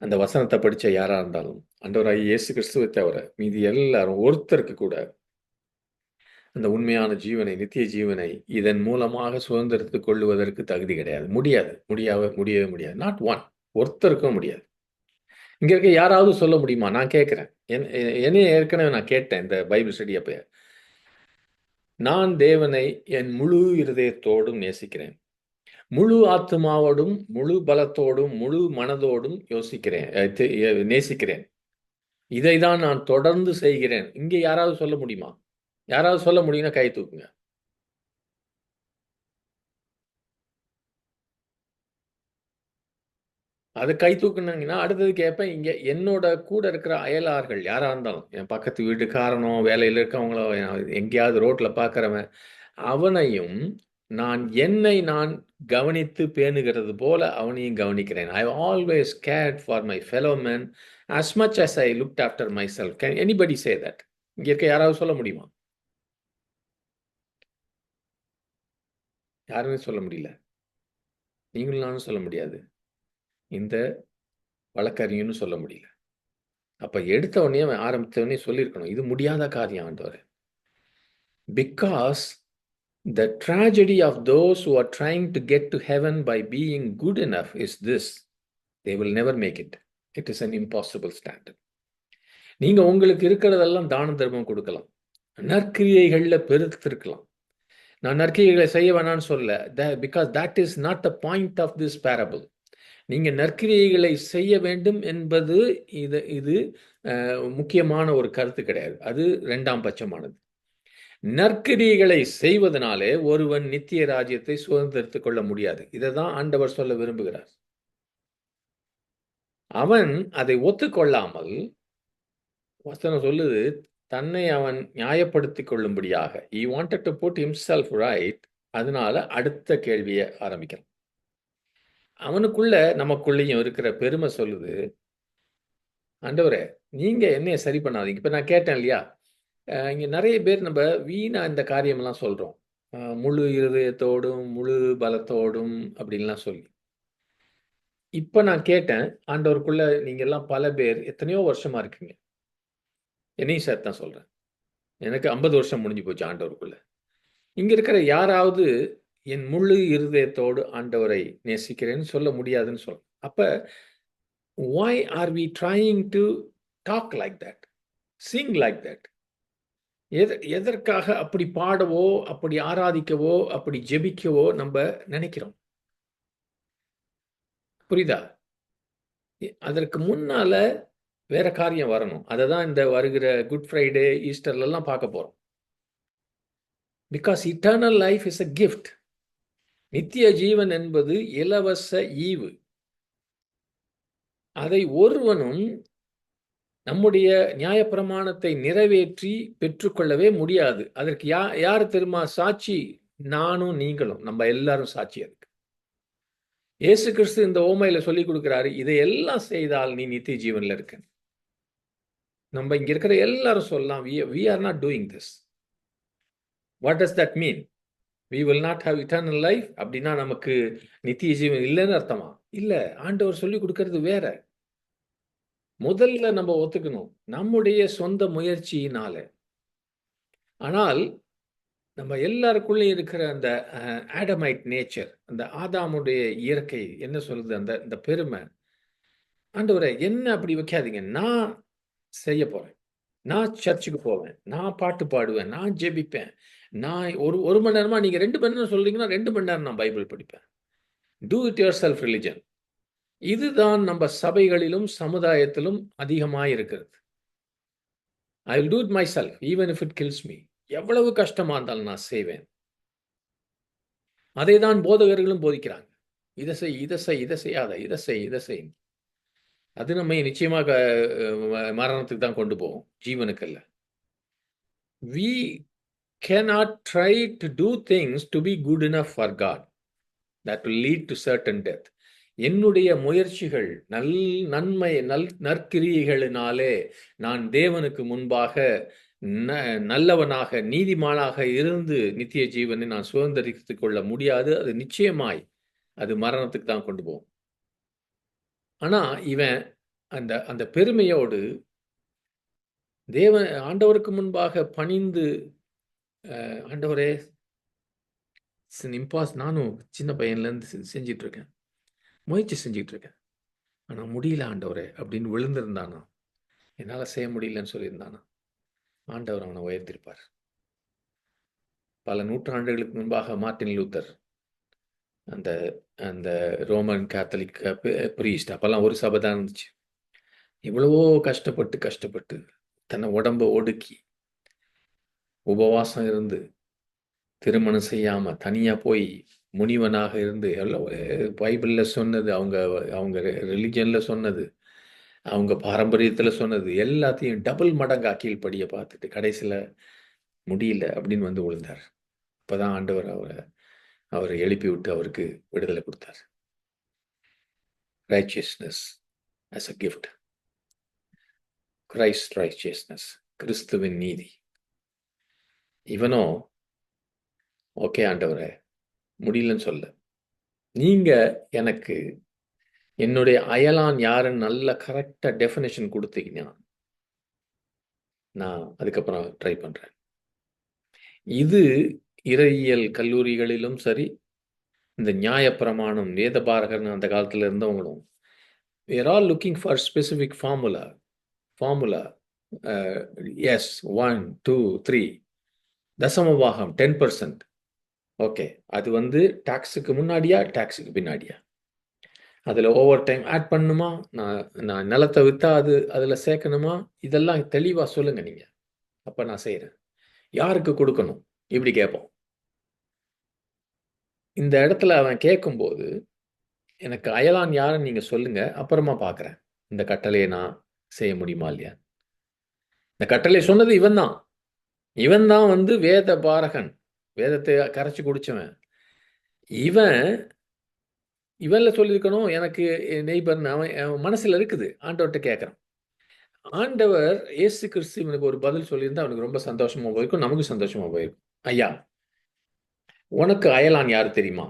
அந்த வசனத்தை படிச்ச யாரா இருந்தாலும், ஆண்டவராகிய இயேசு கிறிஸ்துவை தவிர மீதி எல்லாரும் ஒருத்தருக்கு கூட அந்த உண்மையான ஜீவனை, நித்திய ஜீவனை இதன் மூலமாக சுதந்திரத்துக் கொள்ளுவதற்கு தகுதி கிடையாது. முடியவே முடியாது. Not one. ஒருத்தருக்கும் முடியாது. இங்க இருக்க யாராவது சொல்ல முடியுமா? நான் கேட்கிறேன். என்னைய ஏற்கனவே நான் கேட்டேன் இந்த பைபிள் ஸ்டடி அப்ப. நான் தேவனை என் முழு இருதயத்தோடும் நேசிக்கிறேன். முழு ஆத்துமாவோடும், முழு பலத்தோடும், முழு மனதோடும் நேசிக்கிறேன். இதை தான் நான் தொடர்ந்து செய்கிறேன். இங்க யாராவது சொல்ல முடியுமா? யாராவது சொல்ல முடியும்னா கை தூக்குங்க. அது கை தூக்குனாங்கன்னா அடுத்தது கேட்பேன். இங்க என்னோட கூட இருக்கிற அயலார்கள் யாரா இருந்தாலும், என் பக்கத்து வீட்டுக்காரனோ, வேலையில இருக்கவங்களோ, எங்கேயாவது ரோட்ல பார்க்கிறவன், அவனையும் நான் கவனித்து பேணுகிறது போல அவனையும் கவனிக்கிறேன். I always curd for my fellow man as much as I looked after myself. Can anybody say that? இங்க இருக்க யாராவது சொல்ல முடியுமா? யாருமே சொல்ல முடியல. நீங்களும் நானும் சொல்ல முடியாது. இந்த வழக்கறிஞனும் சொல்ல முடியல. அப்ப எடுத்த உடனே அவன் ஆரம்பித்த உடனே சொல்லியிருக்கணும், இது முடியாத காரியம் ஆண்டவரே. Because the tragedy of those who are trying to get to heaven by being good enough is this: they will never make it. It is an impossible standard. நீங்க உங்களுக்கு இருக்கிறதெல்லாம் தான தர்மம் கொடுக்கலாம், நற்கிரியைகள்ல பெருத்திருக்கலாம். நான் நற்கிரியைகளை செய்ய வேணாம்னு சொல்ல, because that is not the point of this parable. நீங்க நற்கிரியைகளை செய்ய வேண்டும் என்பது இது முக்கியமான ஒரு கருத்து கிடையாது. அது இரண்டாம் பட்சமானது. நற்கிரியைகளை செய்வதனாலே ஒருவன் நித்திய ராஜ்யத்தை சுதந்திரித்துக் கொள்ள முடியாது. இதைதான் ஆண்டவர் சொல்ல விரும்புகிறார். அவன் அதை ஒத்துக்கொள்ளாமல், வசனம் சொல்லுது, தன்னை அவன் நியாயப்படுத்திக் கொள்ளும்படியாக, he wanted to put himself right. அதனால அடுத்த கேள்வியை ஆரம்பிக்கிறான். அவனுக்குள்ள நமக்குள்ளேயும் இருக்கிற பெருமை சொல்லுது, ஆண்டவரே நீங்க என்னைய சரி பண்ணாதீங்க. இப்ப நான் கேட்டேன் இல்லையா, இங்க நிறைய பேர் நம்ம வீணா இந்த காரியமெல்லாம் சொல்றோம். முழு இருதயத்தோடும் முழு பலத்தோடும் அப்படின்லாம் சொல்லி. இப்ப நான் கேட்டேன், ஆண்டவருக்குள்ள நீங்க எல்லாம் பல பேர் எத்தனையோ வருஷமா இருக்கீங்க. என்னையும் சேர்த்து தான் சொல்றேன். எனக்கு 50 வருஷம் முடிஞ்சு போச்சு ஆண்டவருக்குள்ள. இங்க இருக்கிற யாராவது என் முழு இருதயத்தோடு ஆண்டவரை நேசிக்கிறேன்னு சொல்ல முடியாதுன்னு சொல்றேன். அப்ப why are we trying to talk like that, sing like that? எதற்காக அப்படி பாடவோ, அப்படி ஆராதிக்கவோ, அப்படி ஜெபிக்கவோ நம்ம நினைக்கிறோம்? புரியுதா? அதற்கு முன்னால வேற காரியம் வரணும். அததான் இந்த வருகிற குட் ஃப்ரைடே, ஈஸ்டர்ல எல்லாம் பார்க்க போறோம். Because eternal life is a gift. நித்திய ஜீவன் என்பது இலவச ஈவு. அதை ஒருவனும் நம்முடைய நியாயப்பிரமாணத்தை நிறைவேற்றி பெற்றுக்கொள்ளவே முடியாது. அதற்கு யார் தெரியுமா சாட்சி? நானும் நீங்களும், நம்ம எல்லாரும் சாட்சி. அதுக்கு இயேசு கிறிஸ்து இந்த ஓமையில சொல்லி கொடுக்கிறாரு, இதையெல்லாம் செய்தால் நீ நித்திய ஜீவன்ல இருக்க. நம்ம இங்க இருக்கிற எல்லாரும் சொல்லலாம், we are not doing this. What does that mean? We will not have eternal life. அப்படின்னா நமக்கு நித்திய ஜீவன் இல்லைன்னு அர்த்தமா? இல்ல, ஆண்டவர் சொல்லி கொடுக்கிறது வேற. முதல்ல நம்ம ஒத்துக்கணும், நம்முடைய சொந்த முயற்சியினால. ஆனால் நம்ம எல்லாருக்குள்ளேயும் இருக்கிற அந்த ஆடமைட் நேச்சர், அந்த ஆதாமுடைய இயற்கை என்ன சொல்லுது? அந்த பெருமை, ஆண்டவரே என்ன அப்படி வைக்காதீங்க, நான் செய்ய போறேன், நான் சர்ச்சுக்கு போவேன், நான் பாட்டு பாடுவேன், நான் ஜெபிப்பேன், நான் ஒரு மணி நேரமா, நீங்க 2 மணி நேரம் சொல்றீங்கன்னா 2 மணி நேரம் நான் பைபிள் படிப்பேன். Do it yourself religion. இதுதான் நம்ம சபைகளிலும் சமுதாயத்திலும் அதிகமாக இருக்கிறது. I will do it myself even if it kills me. எவ்வளவு கஷ்டமா இருந்தாலும் நான் செய்வேன். அதை தான் போதகர்களும் போதிக்கிறாங்க. இதை செய், இதை செய், இதை செய்யாத, இதை செய், இதை செய். அது நம்மை நிச்சயமாக மரணத்துக்கு தான் கொண்டு போகும், ஜீவனுக்கு அல்ல. We cannot try to do things to be good enough for God. That will lead to certain death. என்னுடைய முயற்சிகள், நற்கிரியைகளினாலே நான் தேவனுக்கு முன்பாக நல்லவனாக நீதிமானாக இருந்து நித்திய ஜீவனை நான் சுதந்திரித்துக் கொள்ள முடியாது. அது நிச்சயமாய் அது மரணத்துக்கு தான் கொண்டு போகும். ஆனா இவன் அந்த அந்த பெருமையோடு ஆண்டவருக்கு முன்பாக பணிந்து, ஆண்டவரே நானும் சின்ன பையன்லேருந்து செஞ்சிட்டு இருக்கேன், முயற்சி செஞ்சுட்டு இருக்கேன், ஆனா முடியல ஆண்டவரே அப்படின்னு விழுந்திருந்தானா, என்னால செய்ய முடியலன்னு சொல்லியிருந்தானா, ஆண்டவர் அவனை உயர்த்திருப்பார். பல நூற்றாண்டுகளுக்கு முன்பாக மார்ட்டின் லூத்தர், அந்த அந்த ரோமன் கேத்தலிக் பிரீஸ்ட், அப்பெல்லாம் ஒரு சபை தான் இருந்துச்சு. எவ்வளவோ கஷ்டப்பட்டு கஷ்டப்பட்டு தன்னை உடம்ப ஒடுக்கி உபவாசம் இருந்து திருமணம் செய்யாம தனியா போய் முனிவனாக இருந்து எல்லாம் பைபிள்ல சொன்னது, அவங்க அவங்க ரிலிஜன்ல சொன்னது, அவங்க பாரம்பரியத்துல சொன்னது எல்லாத்தையும் டபுள் மடங்கா கீழ்ப்படிய பார்த்துட்டு கடைசியில முடியல அப்படின்னு வந்து விழுந்தார். அப்பதான் ஆண்டவர் அவரை எழுப்பி விட்டு அவருக்கு விடுதலை கொடுத்தார். Righteousness as a gift. Christ righteousness, கிறிஸ்துவின் நீதி. இவனோ ஓகே ஆண்டவரே முடியலன்னு சொல்ல, நீங்க எனக்கு என்னுடைய அயலான் யாருன்னு நல்ல கரெக்டா டெஃபினேஷன் கொடுத்தீங்கன்னா நான் அதுக்கப்புறம் ட்ரை பண்றேன். இது இறையியல் கல்லூரிகளிலும் சரி, இந்த நியாயப்பிரமாணம் வேதபாரகர்னு அந்த காலத்துல இருந்தவங்களும், we are all looking for specific formula. Yes 1 2 3 தசமபாகம் 10%. ஓகே, அது வந்து டாக்ஸுக்கு முன்னாடியா டாக்ஸுக்கு பின்னாடியா, அதில் ஓவர் டைம் ஆட் பண்ணணுமா, நான் நிலத்தை விற்றா அதில் சேர்க்கணுமா, இதெல்லாம் தெளிவாக சொல்லுங்கள் நீங்கள், அப்போ நான் செய்கிறேன். யாருக்கு கொடுக்கணும் இப்படி கேட்போம். இந்த இடத்துல அவன் கேட்கும்போது எனக்கு அயலான் யாருன்னு நீங்கள் சொல்லுங்கள், அப்புறமா பார்க்குறேன் இந்த கட்டளையை நான் செய்ய முடியுமா இல்லையா. இந்த கட்டளை சொன்னது இவன் தான் வந்து வேத பாரகன், வேதத்தை கரைச்சி குடிச்சவன். இவன்ல சொல்லியிருக்கணும் எனக்கு நெய்பர்னு அவன் மனசுல இருக்குது. ஆண்டவர்கிட்ட கேட்குறான். ஆண்டவர் இயேசு கிறிஸ்து இவனுக்கு ஒரு பதில் சொல்லியிருந்தா அவனுக்கு ரொம்ப சந்தோஷமா போயிருக்கும், நமக்கு சந்தோஷமா போயிருக்கும். ஐயா, உனக்கு அயலான் யாரு தெரியுமா?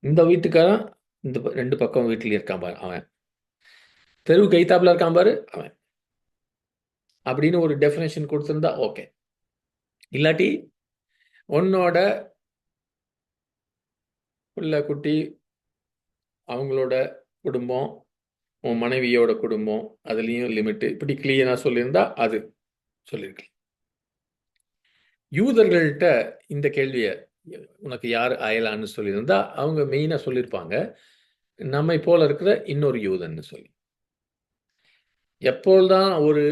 இந்த வீட்டுக்காரன் இந்த 2 பக்கம் வீட்டில் இருக்கான் பாரு அவன், தெருவு கைத்தாப்புல இருக்கான் பாரு அவன், அப்படின்னு ஒரு டெஃபினேஷன் கொடுத்திருந்தா ஓகே. இல்லாட்டி உன்னோட பிள்ளை குட்டி, அவங்களோட குடும்பம், உன் மனைவியோட குடும்பம், அதுலேயும் லிமிட்டு, இப்படி கிளியராக சொல்லியிருந்தா அது சொல்லியிருக்கு. யூதர்கள்ட்ட இந்த கேள்வியை உனக்கு யார் அயலான்னு சொல்லியிருந்தா அவங்க மெயினாக சொல்லியிருப்பாங்க நம்மை போல இருக்கிற இன்னொரு யூதன்னு சொல்லி. எப்போதான் ஒரு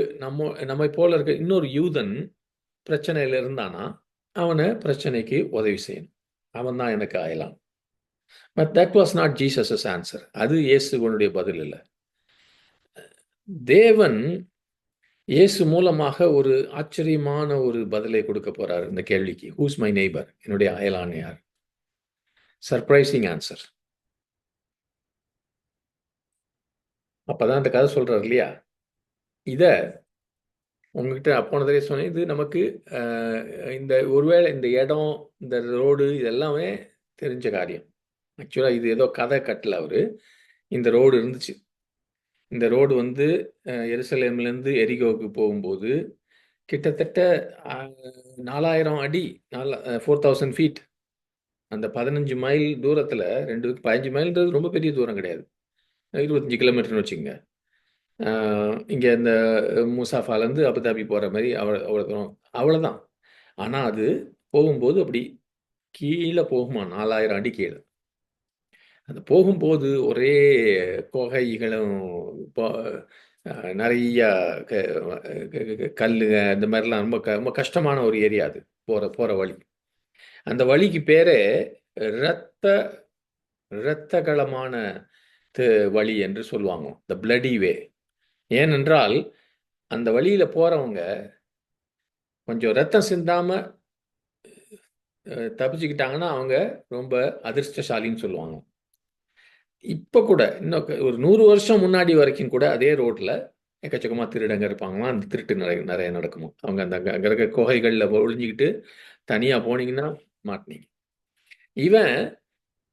நம்மை போல இருக்கிற இன்னொரு யூதன் பிரச்சனையில் இருந்தானா அவனை பிரச்சனைக்கு உதவி செய்யணும், அவன் தான் எனக்கு அயலான். But that was not Jesus answer. அது இயேசுவனுடைய பதில் இல்லை. தேவன் இயேசு மூலமாக ஒரு ஆச்சரியமான ஒரு பதிலை கொடுக்க போறார் இந்த கேள்விக்கு. ஹூஸ் மை நெய்பர், என்னுடைய அயலான் யார்? Surprising answer. அப்பதான் அந்த கதை சொல்றாரு இல்லையா. இத உங்ககிட்ட போனதே சொன்னேன். இது நமக்கு இந்த ஒருவேளை இந்த இடம், இந்த ரோடு, இதெல்லாமே தெரிஞ்ச காரியம். ஆக்சுவலா இது ஏதோ கதை கட்டல அவரு. இந்த ரோடு இருந்துச்சு. இந்த ரோடு வந்து எருசலேம்லேருந்து எரிகோவுக்கு போகும்போது கிட்டத்தட்ட 4000 அடி, 4000 ஃபீட், அந்த 15 மைல் தூரத்தில் 15 மைல்ன்றது ரொம்ப பெரிய தூரம் கிடையாது, 25 கிலோமீட்டர்னு வச்சுக்கோங்க. இங்கே இந்த முசாஃபாலேருந்து அபுதாபி போகிற மாதிரி அவ்வளோ தூரம், அவ்வளோதான். ஆனால் அது போகும்போது அப்படி கீழே போகுமா, 4000 அடி கீழே. அது போகும்போது ஒரே குகைகளும் நிறைய கல்லுங்க இந்த மாதிரிலாம் ரொம்ப ரொம்ப கஷ்டமான ஒரு ஏரியா அது. போகிற வழி, அந்த வழிக்கு பேரே இரத்தகளமான வழி என்று சொல்லுவாங்க, த பிளடி வே. ஏனென்றால் அந்த வழியில் போகிறவங்க கொஞ்சம் ரத்தம் சிந்தாம தப்பிச்சுக்கிட்டாங்கன்னா அவங்க ரொம்ப அதிர்ஷ்டசாலின்னு சொல்லுவாங்க. இப்போ கூட இன்னும் ஒரு 100 வருஷம் முன்னாடி வரைக்கும் கூட அதே ரோட்டில் எக்கச்சக்கமாக திருடங்க இருப்பாங்களாம். அந்த திருட்டு நிறைய நிறைய நடக்குமா. அவங்க அந்த அங்கே இருக்க குகைகளில் ஒளிஞ்சிக்கிட்டு தனியாக போனீங்கன்னா மாட்டினீங்க. இவன்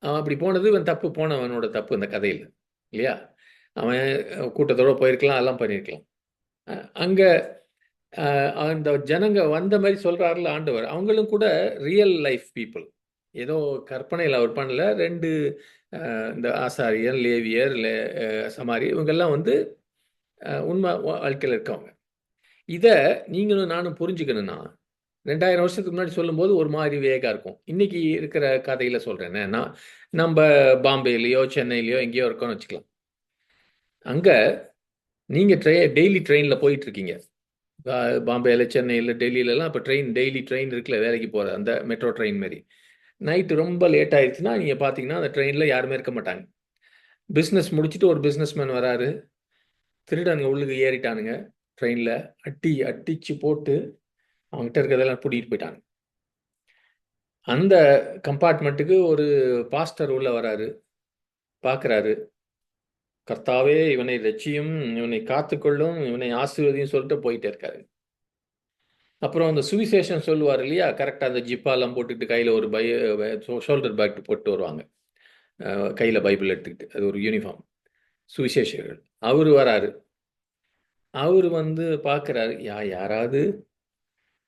அவன் அப்படி போனது இவன் தப்பு, போனவனோட தப்பு அந்த கதையில் இல்லையா. அவன் கூட்டத்தோடு போயிருக்கலாம், அதெல்லாம் பண்ணியிருக்கலாம். அங்கே அந்த ஜனங்க வந்த மாதிரி சொல்கிறாருல ஆண்டவர், அவங்களும் கூட ரியல் லைஃப் பீப்புள். ஏதோ கற்பனையில் அவர் பண்ணல. 2 இந்த ஆசாரியர், லேவியர், சமாரி, இவங்கெல்லாம் வந்து உண்மை வாழ்க்கையில் இருக்கவங்க. இதை நீங்களும் நானும் புரிஞ்சுக்கணும்னா 2000 வருஷத்துக்கு முன்னாடி சொல்லும்போது ஒரு மாதிரி வேகா இருக்கும். இன்னைக்கு இருக்கிற கதையில் சொல்கிறேன். நம்ம பாம்பேலேயோ சென்னையிலையோ எங்கேயோ இருக்கோம்னு வச்சுக்கலாம். அங்கே நீங்கள் டெய்லி ட்ரெயினில் போயிட்டுருக்கீங்க. பாம்பேயில், சென்னையில், டெல்லியிலலாம் இப்போ டெய்லி ட்ரெயின் இருக்குல்ல, வேலைக்கு போகிற அந்த மெட்ரோ ட்ரெயின் மாதிரி. நைட்டு ரொம்ப லேட் ஆயிடுச்சுன்னா நீங்கள் பார்த்தீங்கன்னா அந்த ட்ரெயினில் யாருமே இருக்க மாட்டாங்க. பிஸ்னஸ் முடிச்சுட்டு ஒரு பிஸ்னஸ்மேன் வராரு. திருடனுங்க உள்ளுக்கு ஏறிட்டானுங்க. ட்ரெயினில் அடிச்சு போட்டு அவங்ககிட்ட இருக்கிறதெல்லாம் பிடிக்கிட்டு போயிட்டாங்க. அந்த கம்பார்ட்மெண்ட்டுக்கு ஒரு பாஸ்டர் உள்ளே வராரு. பார்க்குறாரு. கர்த்தாவே இவனை ரட்சியும், இவனை காத்துக்கொள்ளும், இவனை ஆசீர்வதியும் சொல்லிட்டு போயிட்டே இருக்காரு. அப்புறம் அந்த சுவிசேஷம் சொல்லுவார் இல்லையா, கரெக்டாக அந்த ஜிப்பாலாம் போட்டுக்கிட்டு கையில் ஒரு ஷோல்டர் பேக் போட்டு வருவாங்க, கையில் பைபிள் எடுத்துக்கிட்டு. அது ஒரு யூனிஃபார்ம் சுவிசேஷர்கள். அவர் வராரு. அவர் வந்து பார்க்குறாரு, யாராவது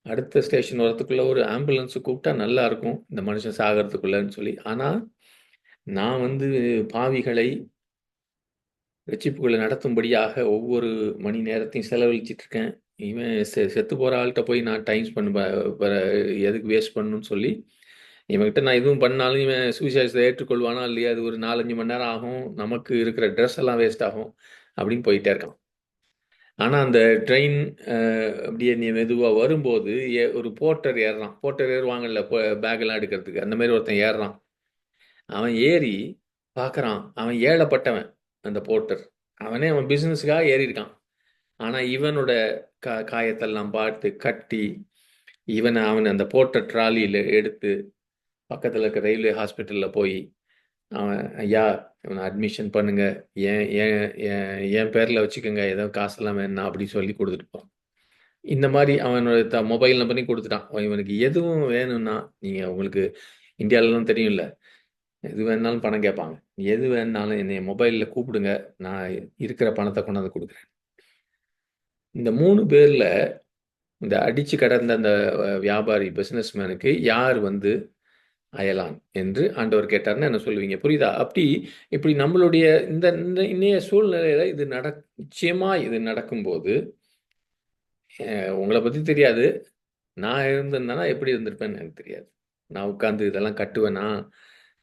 அடுத்த ஸ்டேஷன் வரத்துக்குள்ளே ஒரு ஆம்புலன்ஸு கூப்பிட்டா நல்லா இருக்கும் இந்த மனுஷன் சாகிறதுக்குள்ளன்னு சொல்லி. ஆனால் நான் வந்து பாவிகளை ரட்சிப்புகளை நடத்தும்படியாக ஒவ்வொரு மணி நேரத்தையும் செலவழிச்சிட்ருக்கேன். இவன் செத்து போகிற ஆள்கிட்ட போய் நான் டைம் எதுக்கு வேஸ்ட் பண்ணணும்னு சொல்லி, இவன்கிட்ட நான் எதுவும் பண்ணாலும் இவன் சுவிசேஷத்தை ஏற்றுக்கொள்வானா இல்லையா, அது ஒரு 4-5 மணி நேரம் ஆகும், நமக்கு இருக்கிற ட்ரெஸ் எல்லாம் வேஸ்ட் ஆகும் அப்படின்னு போயிட்டே இருக்கான். ஆனால் அந்த ட்ரெயின் அப்படியே நீ மெதுவாக வரும்போது ஒரு போர்ட்டர் ஏறுறான். போர்ட்டர் ஏறுவாங்கல்ல பேக்கெல்லாம் எடுக்கிறதுக்கு, அந்த மாதிரி ஒருத்தன் ஏறுறான். அவன் ஏறி பார்க்குறான். அவன் ஏழப்பட்டவன் அந்த போர்ட்டர். அவன் பிஸ்னஸுக்காக ஏறி இருக்கான். ஆனால் இவனோட காயத்தெல்லாம் பார்த்து கட்டி அவன் அந்த போர்ட்டர் ட்ராலியில் எடுத்து பக்கத்தில் இருக்க ரயில்வே ஹாஸ்பிட்டலில் போய் அவன், ஐயா இவனை அட்மிஷன் பண்ணுங்க, ஏன் ஏன் என் பேரில் வச்சுக்கோங்க, ஏதோ காசெல்லாம் வேணாம் அப்படின்னு சொல்லி கொடுத்துட்டு போகிறான். இந்த மாதிரி அவனோட மொபைல் நம்பரையும் கொடுத்துட்டான். இவனுக்கு எதுவும் வேணும்னா, நீங்கள் உங்களுக்கு இந்தியாவிலலாம் தெரியும்ல, எது வேணாலும் பணம் கேட்பாங்க. எது வேணாலும் என்னை மொபைலில் கூப்பிடுங்க, நான் இருக்கிற பணத்தை கொண்டாந்து கொடுக்குறேன். இந்த 3 பேரில் இந்த அடித்து கடந்த அந்த வியாபாரி பிஸ்னஸ்மேனுக்கு யார் வந்து அயலான் என்று ஆண்டவர் கேட்டார்னு என்ன சொல்லுவீங்க? புரியுதா? இப்படி நம்மளுடைய இந்த இன்னைய சூழ்நிலையில் இது நிச்சயமாக இது நடக்கும்போது, உங்களை பற்றி தெரியாது, நான் இருந்திருந்தேன்னா எப்படி இருந்திருப்பேன்னு எனக்கு தெரியாது. நான் உட்காந்து இதெல்லாம் கட்டுவேனா,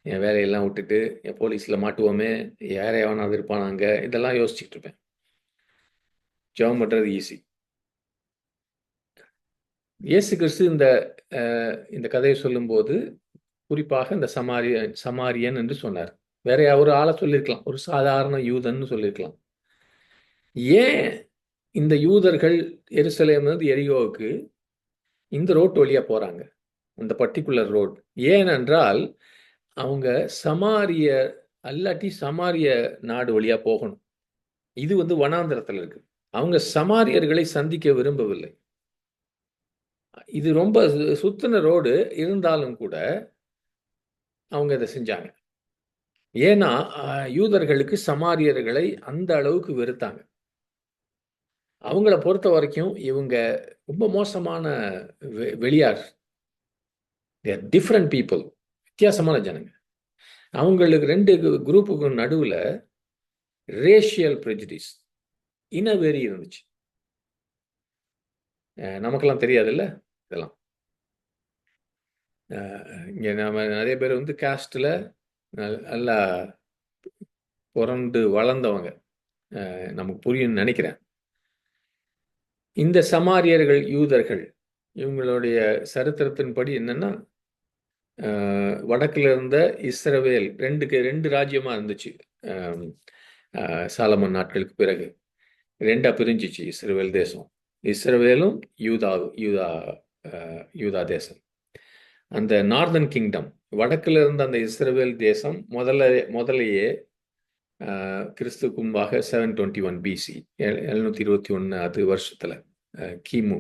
என் வேலையெல்லாம் விட்டுட்டு என் போலீஸில் மாட்டுவோமே, யார் எவனாவது இருப்பானாங்க, இதெல்லாம் யோசிச்சுட்டு இருப்பேன். ஜெபம் பண்ணுறது ஈஸி. இயேசு கிறிஸ்து இந்த கதையை சொல்லும்போது குறிப்பாக இந்த சமாரியன் என்று சொன்னார். வேற ஒரு ஆளை சொல்லியிருக்கலாம், ஒரு சாதாரண யூதன் சொல்லியிருக்கலாம். ஏன் இந்த யூதர்கள் எருசலேம்லேருந்து எரிகோவுக்கு இந்த ரோட் வழியாக போகிறாங்க, அந்த பர்டிகுலர் ரோட்? ஏனென்றால் அவங்க சமாரிய அல்லாட்டி சமாரிய நாடு வழியாக போகணும். இது வந்து வனாந்திரத்தில் இருக்கு. அவங்க சமாரியர்களை சந்திக்க விரும்பவில்லை. இது ரொம்ப சுத்தின ரோடு இருந்தாலும் கூட அவங்க இதை செஞ்சாங்க. ஏன்னா யூதர்களுக்கு சமாரியர்களை அந்த அளவுக்கு வெறுத்தாங்க. அவங்கள பொறுத்த வரைக்கும் இவங்க ரொம்ப மோசமான வெளியார், டிஃப்ரெண்ட் பீப்புள், வித்தியாசமான ஜனங்க. அவங்களுக்கு 2 குரூப்புக்கும் நடுவில் ரேஷியல் ப்ரெஜுடிஸ், இனவெறி இருந்துச்சு. நமக்கெல்லாம் தெரியாதுல்ல இதெல்லாம். இங்கே நம்ம நிறைய பேர் வந்து காஸ்டில் நல்லா புரண்டு வளர்ந்தவங்க, நமக்கு புரியும்னு நினைக்கிறேன். இந்த சமாரியர்கள் யூதர்கள் இவங்களுடைய சரித்திரத்தின்படி என்னன்னா, வடக்கில் இருந்த இஸ்ரவேல் 2 ராஜ்யமாக இருந்துச்சு. சாலமன் நாட்களுக்கு பிறகு 2 பிரிஞ்சிச்சு இஸ்ரவேல் தேசம். இஸ்ரவேலும் யூதா தேசம். அந்த நார்தன் கிங்டம், வடக்கில் இருந்த அந்த இஸ்ரவேல் தேசம் முதலையே கிறிஸ்துக்கு முன்பாக 721 பிசி, 721 அது வருஷத்தில் கிமு.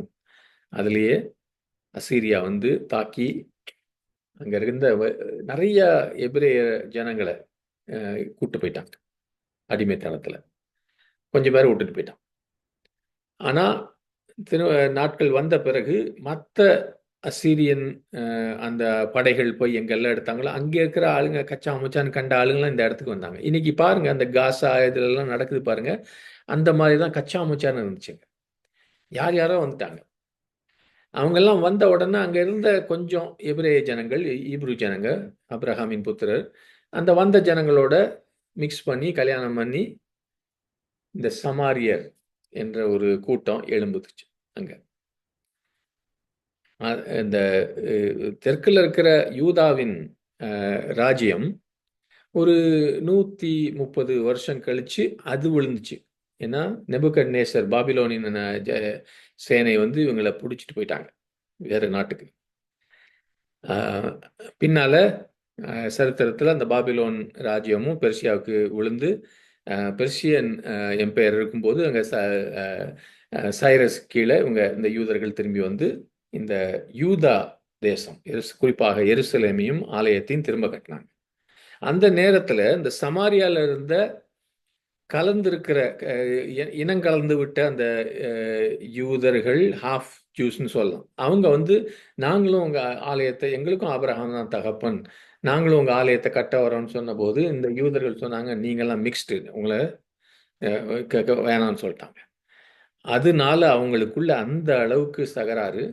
அதுலேயே அசீரியா வந்து தாக்கி அங்கே இருந்த நிறைய எபிரேய ஜனங்களை கூட்டு போயிட்டாங்க அடிமைத்தனத்தில். கொஞ்சம் பேரை விட்டுட்டு போயிட்டான். ஆனால் நாட்கள் வந்த பிறகு மற்ற அசீரியன் அந்த படைகள் போய் எங்கெல்லாம் எடுத்தாங்களோ அங்கே இருக்கிற ஆளுங்க கச்சா முச்சான்னு கண்ட ஆளுங்களாம் இந்த இடத்துக்கு வந்தாங்க. இன்னைக்கு பாருங்க, அந்த காசா இதுலலாம் நடக்குது பாருங்க, அந்த மாதிரி தான் கச்சா முச்சான்னு இருந்துச்சுங்க. யார் யாரோ வந்துட்டாங்க. அவங்கெல்லாம் வந்த உடனே அங்கே இருந்த கொஞ்சம் எபிரேய ஜனங்கள், ஈப்ரு ஜனங்க, அப்ரஹாமின் புத்திரர், அந்த வந்த ஜனங்களோட மிக்ஸ் பண்ணி கல்யாணம் பண்ணி இந்த சமாரியர் என்ற ஒரு கூட்டம் எழும்புச்சு அங்கே. இந்த தெற்கில் இருக்கிற யூதாவின் ராஜ்யம் ஒரு 130 வருஷம் கழிச்சு அது விழுந்துச்சு. ஏன்னா நெபுகட்நேசர் பாபிலோனின் சேனை வந்து இவங்களை பிடிச்சிட்டு போயிட்டாங்க வேற நாட்டுக்கு. பின்னால சரித்திரத்தில் அந்த பாபிலோன் ராஜ்யமும் பெர்சியாவுக்கு விழுந்து பெர்சியன் எம்பையர் இருக்கும்போது அங்கே சைரஸ் கீழே இவங்க இந்த யூதர்கள் திரும்பி வந்து இந்த யூதா தேசம், குறிப்பாக எருசலேமையும் ஆலயத்தையும் திரும்ப கட்டினாங்க. அந்த நேரத்தில் இந்த சமாரியால இருந்த கலந்திருக்கிற இனங்கலந்து விட்ட அந்த யூதர்கள், ஹாஃப் ஜூஸ்ன்னு சொல்லலாம், அவங்க வந்து நாங்களும் உங்கள் ஆலயத்தை, எங்களுக்கும் ஆபிரகாம் தான் தகப்பன், நாங்களும் உங்கள் ஆலயத்தை கட்ட வரோம்னு சொன்னபோது இந்த யூதர்கள் சொன்னாங்க, நீங்கள்லாம் மிக்ஸ்டு, உங்களை வேணாம்னு சொல்லிட்டாங்க. அதனால அவங்களுக்குள்ள அந்த அளவுக்கு தகராறு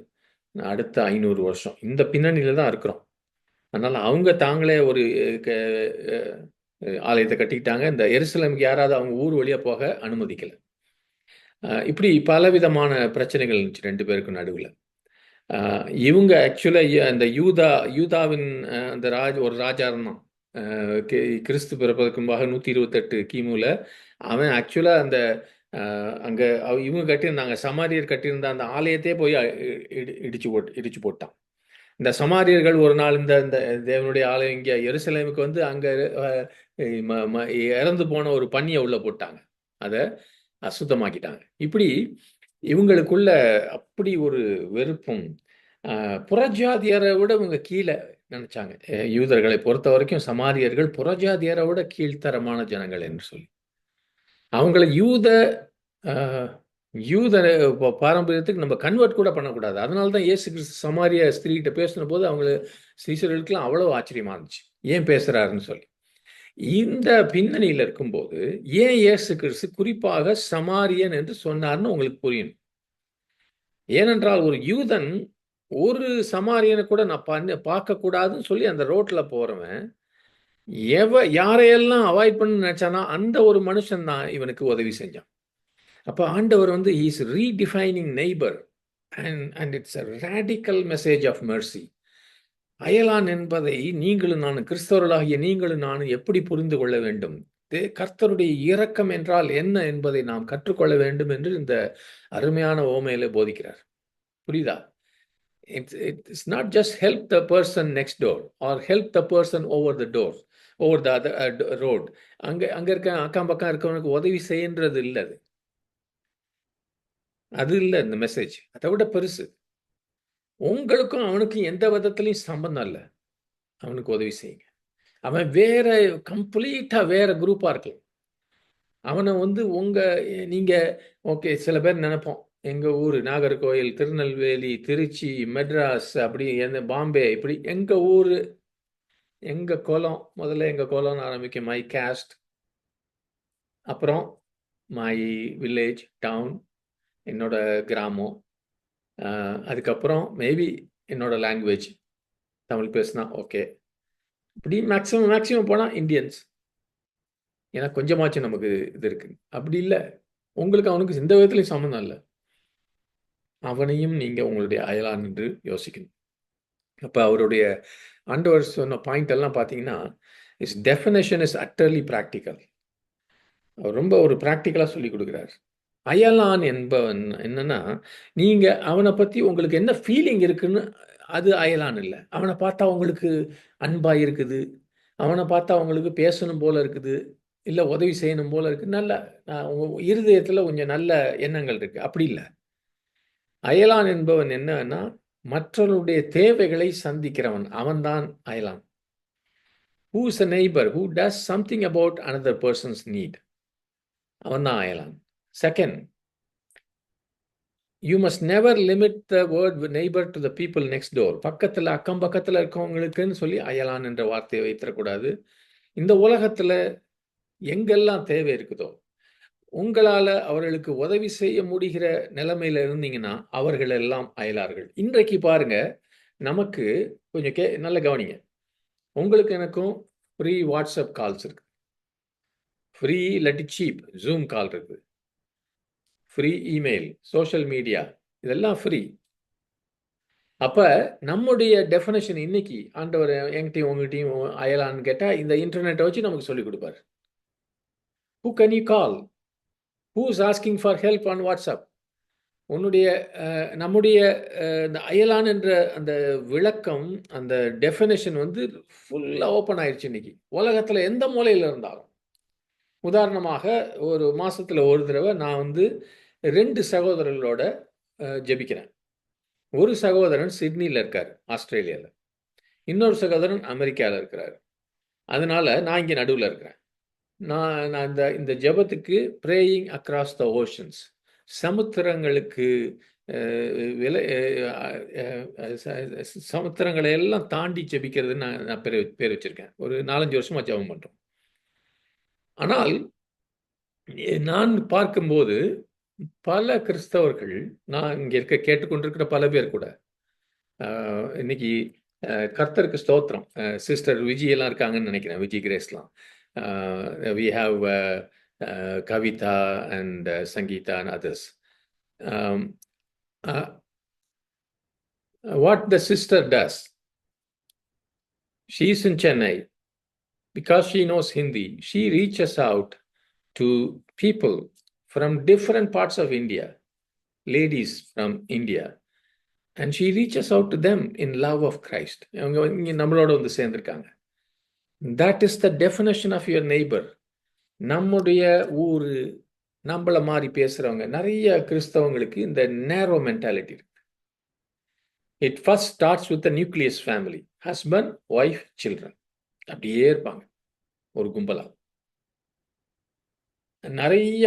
அடுத்த 500 வருஷம் இந்த பின்னணியில தான் இருக்கிறோம். அதனால அவங்க தாங்களே ஒரு ஆலயத்தை கட்டிக்கிட்டாங்க. இந்த எருசலேமுக்கு யாராவது அவங்க ஊர் வழியா போக அனுமதிக்கல. இப்படி பலவிதமான பிரச்சனைகள் இருந்துச்சு 2 பேருக்கும் நடுவில். இவங்க ஆக்சுவலாக அந்த யூதாவின் அந்த ஒரு ராஜாரம் தான், கிறிஸ்து பிறப்பதற்கு முன்பாக 128 கிமுல அவன் ஆக்சுவலாக அந்த அங்கே இவங்க கட்டியிருந்தாங்க, சமாரியர் கட்டியிருந்த அந்த ஆலயத்தையே போய் இடிச்சு போட்டான். இந்த சமாரியர்கள் ஒரு நாள் இந்த தேவனுடைய ஆலயம் இங்கே எருசலேமுக்கு வந்து அங்கே இறந்து போன ஒரு பன்னியை உள்ள போட்டாங்க, அதை அசுத்தமாக்கிட்டாங்க. இப்படி இவங்களுக்குள்ள அப்படி ஒரு வெறுப்பும், புறஜாதியரை விட இவங்க கீழே நினைச்சாங்க. யூதர்களை பொறுத்த வரைக்கும் சமாரியர்கள் புறஜாதியரை விட கீழ்த்தரமான ஜனங்கள் என்று சொல்லி அவங்கள யூத பாரம்பரியத்துக்கு நம்ம கன்வெர்ட் கூட பண்ணக்கூடாது. அதனால தான் இயேசு கிறிஸ்து சமாரிய ஸ்திரீகிட்ட பேசின போது அவங்க சீசர்களுக்கெல்லாம் அவ்வளோ ஆச்சரியமா இருந்துச்சு, ஏன் பேசுறாருன்னு சொல்லி. இந்த பின்னணியில் இருக்கும்போது ஏன் இயேசு கிறிஸ்து குறிப்பாக சமாரியன் என்று சொன்னார்னு உங்களுக்கு புரியணும். ஏனென்றால் ஒரு யூதன் ஒரு சமாரியனை கூட நான் பார்க்க கூடாதுன்னு சொல்லி அந்த ரோட்ல போறவன் யாரையெல்லாம் அவாய்ட் பண்ண நினைச்சானா அந்த ஒரு மனுஷன் தான் இவனுக்கு உதவி செஞ்சான். அப்போ ஆண்டவர் வந்து he is redefining neighbor and it's a radical message of mercy. அயலான் என்பதை நீங்களும் நான், கிறிஸ்தவர்களாகிய நீங்களும் நான் எப்படி புரிந்து கொள்ள வேண்டும், கர்த்தருடைய இரக்கம் என்றால் என்ன என்பதை நாம் கற்றுக்கொள்ள வேண்டும் என்று இந்த அருமையான ஓமையில போதிக்கிறார். புரியுதா? It's not just help the person next door or help the person over the door, over the other road. அங்க இருக்க அக்கம் பக்கம் இருக்கவனுக்கு உதவி செய்யன்றது இல்லை, அது இல்லை இந்த மெசேஜ். அதை விட பெருசு, உங்களுக்கும் அவனுக்கும் எந்த விதத்துலையும் சம்பந்தம் இல்லை, அவனுக்கு உதவி செய்யுங்க. அவன் வேற கம்ப்ளீட்டா வேற குரூப்பா இருக்கலாம். அவனை வந்து நீங்க ஓகே, சில பேர் நினைப்போம் எங்க ஊர் நாகர்கோயில், திருநெல்வேலி, திருச்சி, மெட்ராஸ், அப்படி பாம்பே, இப்படி எங்க ஊரு, எங்க குலம், முதல்ல எங்க குலம்னு ஆரம்பிக்க மை காஸ்ட், அப்புறம் மை வில்லேஜ், டவுன், என்னோட கிராமம், அதுக்கப்புறம் மேபி என்னோட லாங்குவேஜ், தமிழ் பேசுனா ஓகே, இப்படி மேக்ஸிமம் போனால் இந்தியன்ஸ், ஏன்னா கொஞ்சமாச்சும் நமக்கு இது இருக்கு. அப்படி இல்லை, உங்களுக்கு அவனுக்கு எந்த விதத்துலையும் சம்மந்தம் இல்லை, அவனையும் நீங்கள் உங்களுடைய அயலான் என்று யோசிக்கணும். அப்போ அவருடைய ஆண்டவர் சொன்ன பாயிண்ட் எல்லாம் பார்த்தீங்கன்னா, his definition is utterly practical. அவர் ரொம்ப ஒரு ப்ராக்டிக்கலாக சொல்லி கொடுக்குறார். அயலான் என்பவன் என்னன்னா, நீங்கள் அவனை பற்றி உங்களுக்கு என்ன ஃபீலிங் இருக்குன்னு அது அயலான் இல்லை. அவனை பார்த்தா உங்களுக்கு அன்பாக இருக்குது, அவனை பார்த்தா உங்களுக்கு பேசணும் போல இருக்குது, இல்லை உதவி செய்யணும் போல இருக்கு, நல்ல இருதயத்தில் கொஞ்சம் நல்ல எண்ணங்கள் இருக்கு, அப்படி இல்லை. அயலான் என்பவன் என்னன்னா மற்றவர்களுடைய தேவைகளை சந்திக்கிறவன், அவன்தான் அயலான். Who is a neighbor who does something about another person's need? அவன் தான் அயலான். Second, you must never limit the word neighbour to the people next door. பக்கத்தில் அக்கம் பக்கத்தில் இருக்கவங்களுக்குன்னு சொல்லி அயலான் என்ற வார்த்தையை வைத்திடக்கூடாது. இந்த உலகத்தில் எங்கெல்லாம் தேவை இருக்குதோ உங்களால் அவர்களுக்கு உதவி செய்ய முடிகிற நிலைமையில் இருந்தீங்கன்னா அவர்கள் எல்லாம் அயலார்கள். இன்றைக்கு பாருங்க, நமக்கு கொஞ்சம் நல்ல கவனிங்க. உங்களுக்கு எனக்கும் ஃப்ரீ வாட்ஸ்அப் கால்ஸ் இருக்கு, ஃப்ரீ இல்லாட்டி சீப் ஜூம் கால் இருக்குது, ஃப்ரீ இமெயில், சோஷியல் மீடியா, இதெல்லாம் ஃப்ரீ. அப்போ நம்முடைய டெஃபினேஷன் இன்னைக்கு ஆண்டவர் என்கிட்டையும் உங்ககிட்டையும் அயலான்னு கேட்டால் இந்த இன்டர்நெட்டை வச்சு நமக்கு சொல்லிக் கொடுப்பார். Who can you call? Who is asking for help on WhatsApp? நம்முடைய இந்த அயலான் என்ற அந்த விளக்கம், அந்த டெஃபினேஷன் வந்து ஃபுல்லாக ஓப்பன் ஆயிடுச்சு இன்னைக்கு உலகத்தில் எந்த மூலையில் இருந்தாலும். உதாரணமாக ஒரு மாதத்தில் ஒரு தடவை நான் வந்து 2 சகோதரர்களோட ஜெபிக்கிறேன். ஒரு சகோதரன் சிட்னியில் இருக்கார், ஆஸ்திரேலியாவில். இன்னொரு சகோதரன் அமெரிக்காவில் இருக்கிறார். அதனால் நான் இங்கே நடுவில் இருக்கிறேன். நான் இந்த ஜெபத்துக்கு ப்ரேயிங் அக்ராஸ் த ஓஷன்ஸ், சமுத்திரங்களுக்கு சமுத்திரங்களை எல்லாம் தாண்டி ஜெபிக்கிறது நான் பேர் வச்சிருக்கேன். ஒரு 4-5 வருஷமாக ஜெபம் பண்ணுறோம். ஆனால் நான் பார்க்கும்போது பல கிறிஸ்தவர்கள், நான் இங்கே கேட்டுக்கொண்டிருக்கிற பல பேர் கூட இன்னைக்கு கர்த்தருக்கு ஸ்தோத்திரம், சிஸ்டர் விஜய் எல்லாம் இருக்காங்கன்னு நினைக்கிறேன், விஜய் கிரேஸ்லாம். We have Kavitha and Sangeetha and others. What the sister does, she is in Chennai. Because she knows Hindi, she reaches out to people from different parts of India, ladies from India, and she reaches out to them in love of Christ. நம்மளோட வந்து சேர்ந்திருக்காங்க. That is the definition of your neighbor. நம்முடைய ஊர், நம்மள மாதிரி பேசுறவங்க, நிறைய கிறிஸ்தவங்களுக்கு இந்த நேரோ மென்டாலிட்டி இருக்கு. It first starts with the nucleus family, husband, wife, children. அப்படியே இருப்பாங்க ஒரு கும்பலா. நிறைய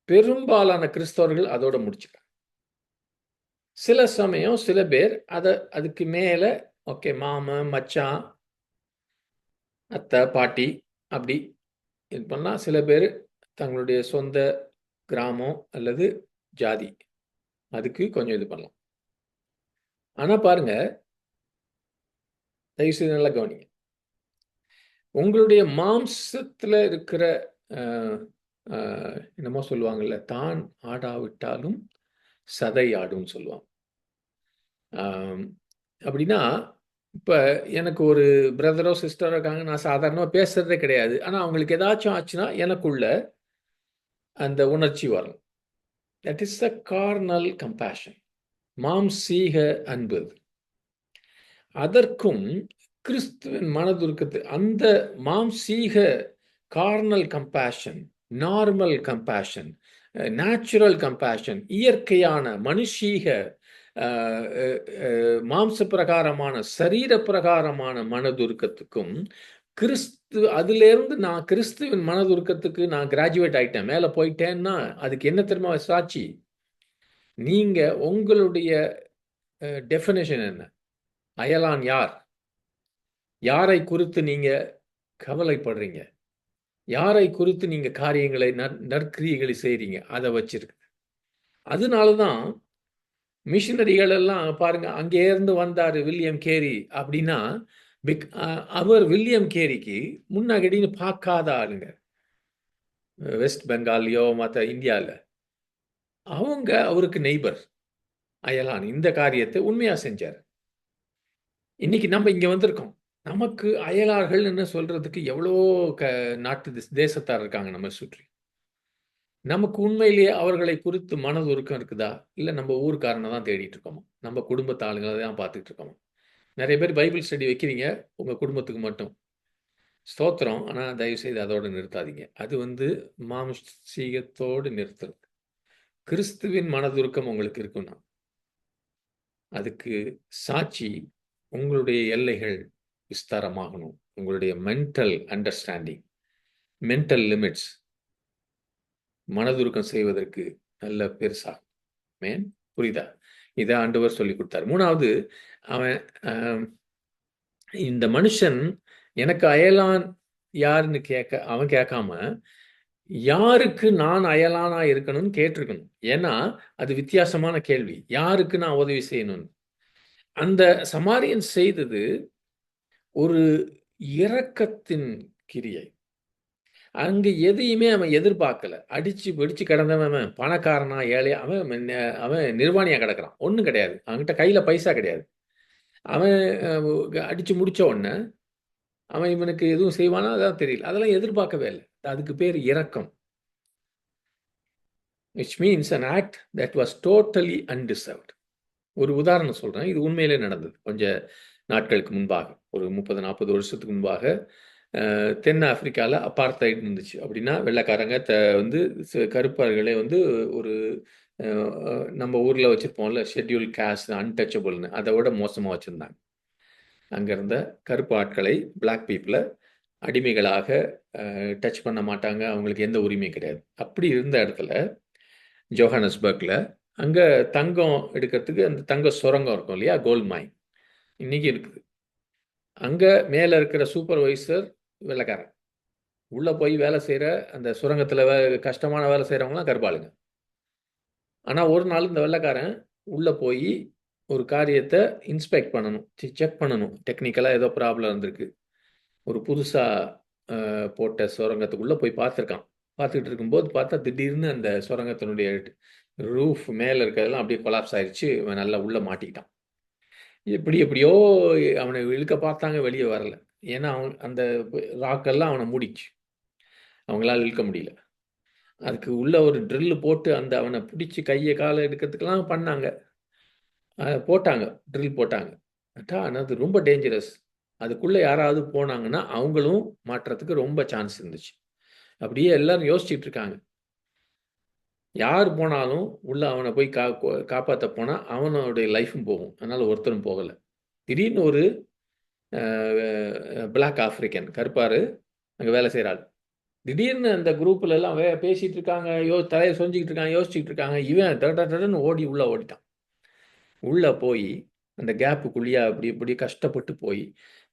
பெரும்பாலான கிறிஸ்தவர்கள் அதோட முடிச்சுட்டாங்க. சில சமயம் சில பேர் அதுக்கு மேல ஓகே, மாமன், மச்சான், அத்தை, பாட்டி அப்படி இது பண்ணா, சில பேர் தங்களுடைய சொந்த கிராமம் அல்லது ஜாதி அதுக்கு கொஞ்சம் இது பண்ணலாம். ஆனா பாருங்க, தயவுசெய்து நல்லா கவனிங்க. உங்களுடைய மாம்சத்தில் இருக்கிற என்னமோ சொல்லுவாங்கல்ல, தான் ஆடாவிட்டாலும் சதை ஆடுன்னு சொல்லுவாங்க. அப்படின்னா இப்போ எனக்கு ஒரு பிரதரோ சிஸ்டரோ இருக்காங்க, நான் சாதாரணமாக பேசுறதே கிடையாது, ஆனால் அவங்களுக்கு ஏதாச்சும் ஆச்சுன்னா எனக்குள்ள அந்த உணர்ச்சி வரும். That is the carnal compassion, மாம்சீக அன்பு. அதற்கும் கிறிஸ்துவின் மனதுருக்கத்து, அந்த மாம்சீக carnal compassion, normal compassion, natural compassion, இயற்கையான மனுஷீக மாம்ச பிரகாரமான சரீர பிரகாரமான மனதுருக்கத்துக்கும் அதிலிருந்து நான் கிறிஸ்துவின் மனதுருக்கத்துக்கு நான் கிராஜுவேட் ஆயிட்டேன், மேலே போயிட்டேன்னா அதுக்கு என்ன தெரியுமா சாட்சி? நீங்க உங்களுடைய டெஃபினேஷன் என்ன? அயலான் யார்? யாரை குறித்து நீங்க கவலைப்படுறீங்க? யாரை குறித்து நீங்க காரியங்களை நற்கிரியைகளை செய்றீங்க? அதை வச்சிருக்கு. அதனாலதான் மிஷினரிகள் எல்லாம் பாருங்க, அங்கே இருந்து வந்தாரு வில்லியம் கேரி அப்படின்னா, அவர் வில்லியம் கேரிக்கு முன்னாடின்னு பார்க்காத ஆளுங்க வெஸ்ட் பெங்கால்லையோ மற்ற இந்தியாவில், அவங்க அவருக்கு நெய்பர், அயலான். இந்த காரியத்தை உண்மையா செஞ்சார். இன்னைக்கு நம்ம இங்க வந்திருக்கோம், நமக்கு அயலார்கள்னு சொல்றதுக்கு எவ்வளோ நாட்டு தேசத்தார் இருக்காங்க நம்ம சுற்றி. நமக்கு உண்மையிலேயே அவர்களை குறித்து மனதுருக்கம் இருக்குதா, இல்லை நம்ம ஊருக்காரனை தான் தேடிட்டு இருக்கோமா, நம்ம குடும்பத்து ஆளுங்களை தான் பார்த்துட்டு இருக்கோமா? நிறைய பேர் பைபிள் ஸ்டடி வைக்கிறீங்க உங்க குடும்பத்துக்கு மட்டும். ஸ்தோத்திரம். ஆனா தயவுசெய்து அதோட நிறுத்தாதீங்க. அது வந்து மாம்சீகத்தோடு நிறுத்தணும். கிறிஸ்துவின் மனதுருக்கம் உங்களுக்கு இருக்குன்னா, அதுக்கு சாட்சி உங்களுடைய எல்லைகள் விஸ்தாரமாகணும். உங்களுடைய மென்டல் அண்டர்ஸ்டாண்டிங், மென்டல் லிமிட்ஸ் மனதுருக்கம் செய்வதற்கு நல்ல பெருசாகும். ஆமென். புரியுதா? இத ஆண்டவர் சொல்லிக் குடுத்தாரு. 3வது அவன் இந்த மனுஷன் எனக்கு அயலான் யாருன்னு அவன் கேட்காம, யாருக்கு நான் அயலானா இருக்கணும்னு கேட்டிருக்கணும். ஏன்னா, அது வித்தியாசமான கேள்வி. யாருக்கு நான் உதவி செய்யணும்னு. அந்த சமாரியன் செய்தது ஒரு இரக்கத்தின் கிரியை. அங்க எதையுமே அவன் எதிர்பார்க்கல. அடிச்சு பிடிச்சு கிடந்தவன் அவன் பணக்காரனா, ஏழையா அவன் நிர்வாணியா கிடக்குறான். ஒண்ணும் கிடையாது. அவன்கிட்ட கையில பைசா கிடையாது. அவன் அ அடிச்சு முடிச்ச உடனே, அவன் இவனுக்கு எதுவும் செய்வானா? அதான் தெரியல. அதெல்லாம் எதிர்பார்க்கவே இல்ல. அதுக்கு பேரு இரக்கம். Which means an act that was totally undeserved. ஒரு உதாரணம் சொல்றேன். இது உண்மையிலே நடந்தது. கொஞ்ச நாட்களுக்கு முன்பாக. ஒரு 30, 40 வருஷத்துக்கு முன்பாக தென் ஆப்பிரிக்கால அபார்த்தைட் இருந்துச்சு. அப்படின்னா வெள்ளைக்காரங்க வந்து கருப்பர்களை வந்து ஒரு அ அ நம்ம ஊர்ல வச்சிருப்போம்ல ஷெட்யூல் காஸ்ட், அன்டச்சபிள்னு அத விட மோசமா வச்சிருந்தாங்க. அங்க இருந்த கருப்பு ஆட்களை, பிளாக் பீப்பிள அடிமைகளாக டச் பண்ண மாட்டாங்க. அவங்களுக்கு எந்த உரிமையும் கிடையாது. அப்படி இருந்த இடத்துல ஜோஹானஸ்பர்க்ல, அங்க தங்கம் எடுக்கிறதுக்கு அந்த தங்க சுரங்கம் இருக்கும் இல்லையா? கோல்ட் மைன். இன்னைக்கு இருக்குது. அங்க மேல இருக்கிற சூப்பர்வைசர் வெள்ளைக்காரன். உள்ள போய் வேலை செய்ற அந்த சுரங்கத்தில கஷ்டமான வேலை செய்றவங்கலாம் கருப்பாளுங்க. ஆனா ஒரு நாள் இந்த வெள்ளைக்காரன் உள்ள போயி ஒரு காரியத்த இன்ஸ்பெக்ட் பண்ணணும். செக் பண்ணணும். டெக்னிக்கலா ஏதோ ப்ராப்ளம் இருந்திருக்கு. ஒரு புதுசா போட்ட சுரங்கத்துக்குள்ள போய் பார்த்துருக்கான். பார்த்துக்கிட்டு இருக்கும்போது பார்த்தா திடீர்னு அந்த சுரங்கத்தினுடைய ரூஃப் மேல இருக்கிறதெல்லாம் அப்படியே கொலாப்ஸ் ஆயிருச்சு. இவன் நல்லா உள்ள மாட்டிக்கிட்டான். எப்படியோ அவன இழுக்க பார்த்தாங்க, வெளிய வரல. ஏன்னா, அவன் அந்த ராக்கெல்லாம் அவன மூடிடுச்சு. அவங்களால இழுக்க முடியல. அதுக்கு உள்ள ஒரு ட்ரில் போட்டு அவன பிடிச்சு கைய, கால எடுக்கிறதுக்கெல்லாம் பண்ணாங்க. போட்டாங்க. ட்ரில் போட்டாங்க. ஆனா அது ரொம்ப டேஞ்சரஸ். அதுக்குள்ள யாராவது போனாங்கன்னா, அவங்களும் மாட்றதுக்கு ரொம்ப சான்ஸ் இருந்துச்சு. அப்படியே எல்லாரும் யோசிச்சுட்டு இருக்காங்க. யார் போனாலும் உள்ள அவன போய் காப்பாத்த போனா, அவனுடைய லைஃப்பும் போகும். அதனால ஒருத்தரும் போகல. திடீர்னு ஒரு அ பிளாக் ஆஃப்ரிக்கன் கருப்பாரு அங்க வேலை செய்ற ஆள். திடீர்னு அந்த குரூப்ல எல்லாம் பேசிட்டு இருக்காங்க. தலைய சொரிஞ்சுகிட்டு இருக்காங்க, யோசிச்சுட்டு இருக்காங்க. இவன் தட தடன்னு உள்ள ஓடிட்டான். உள்ள போயி அந்த கேப்புக்குள்ளேயே அப்படி இப்படி கஷ்டப்பட்டு போய்,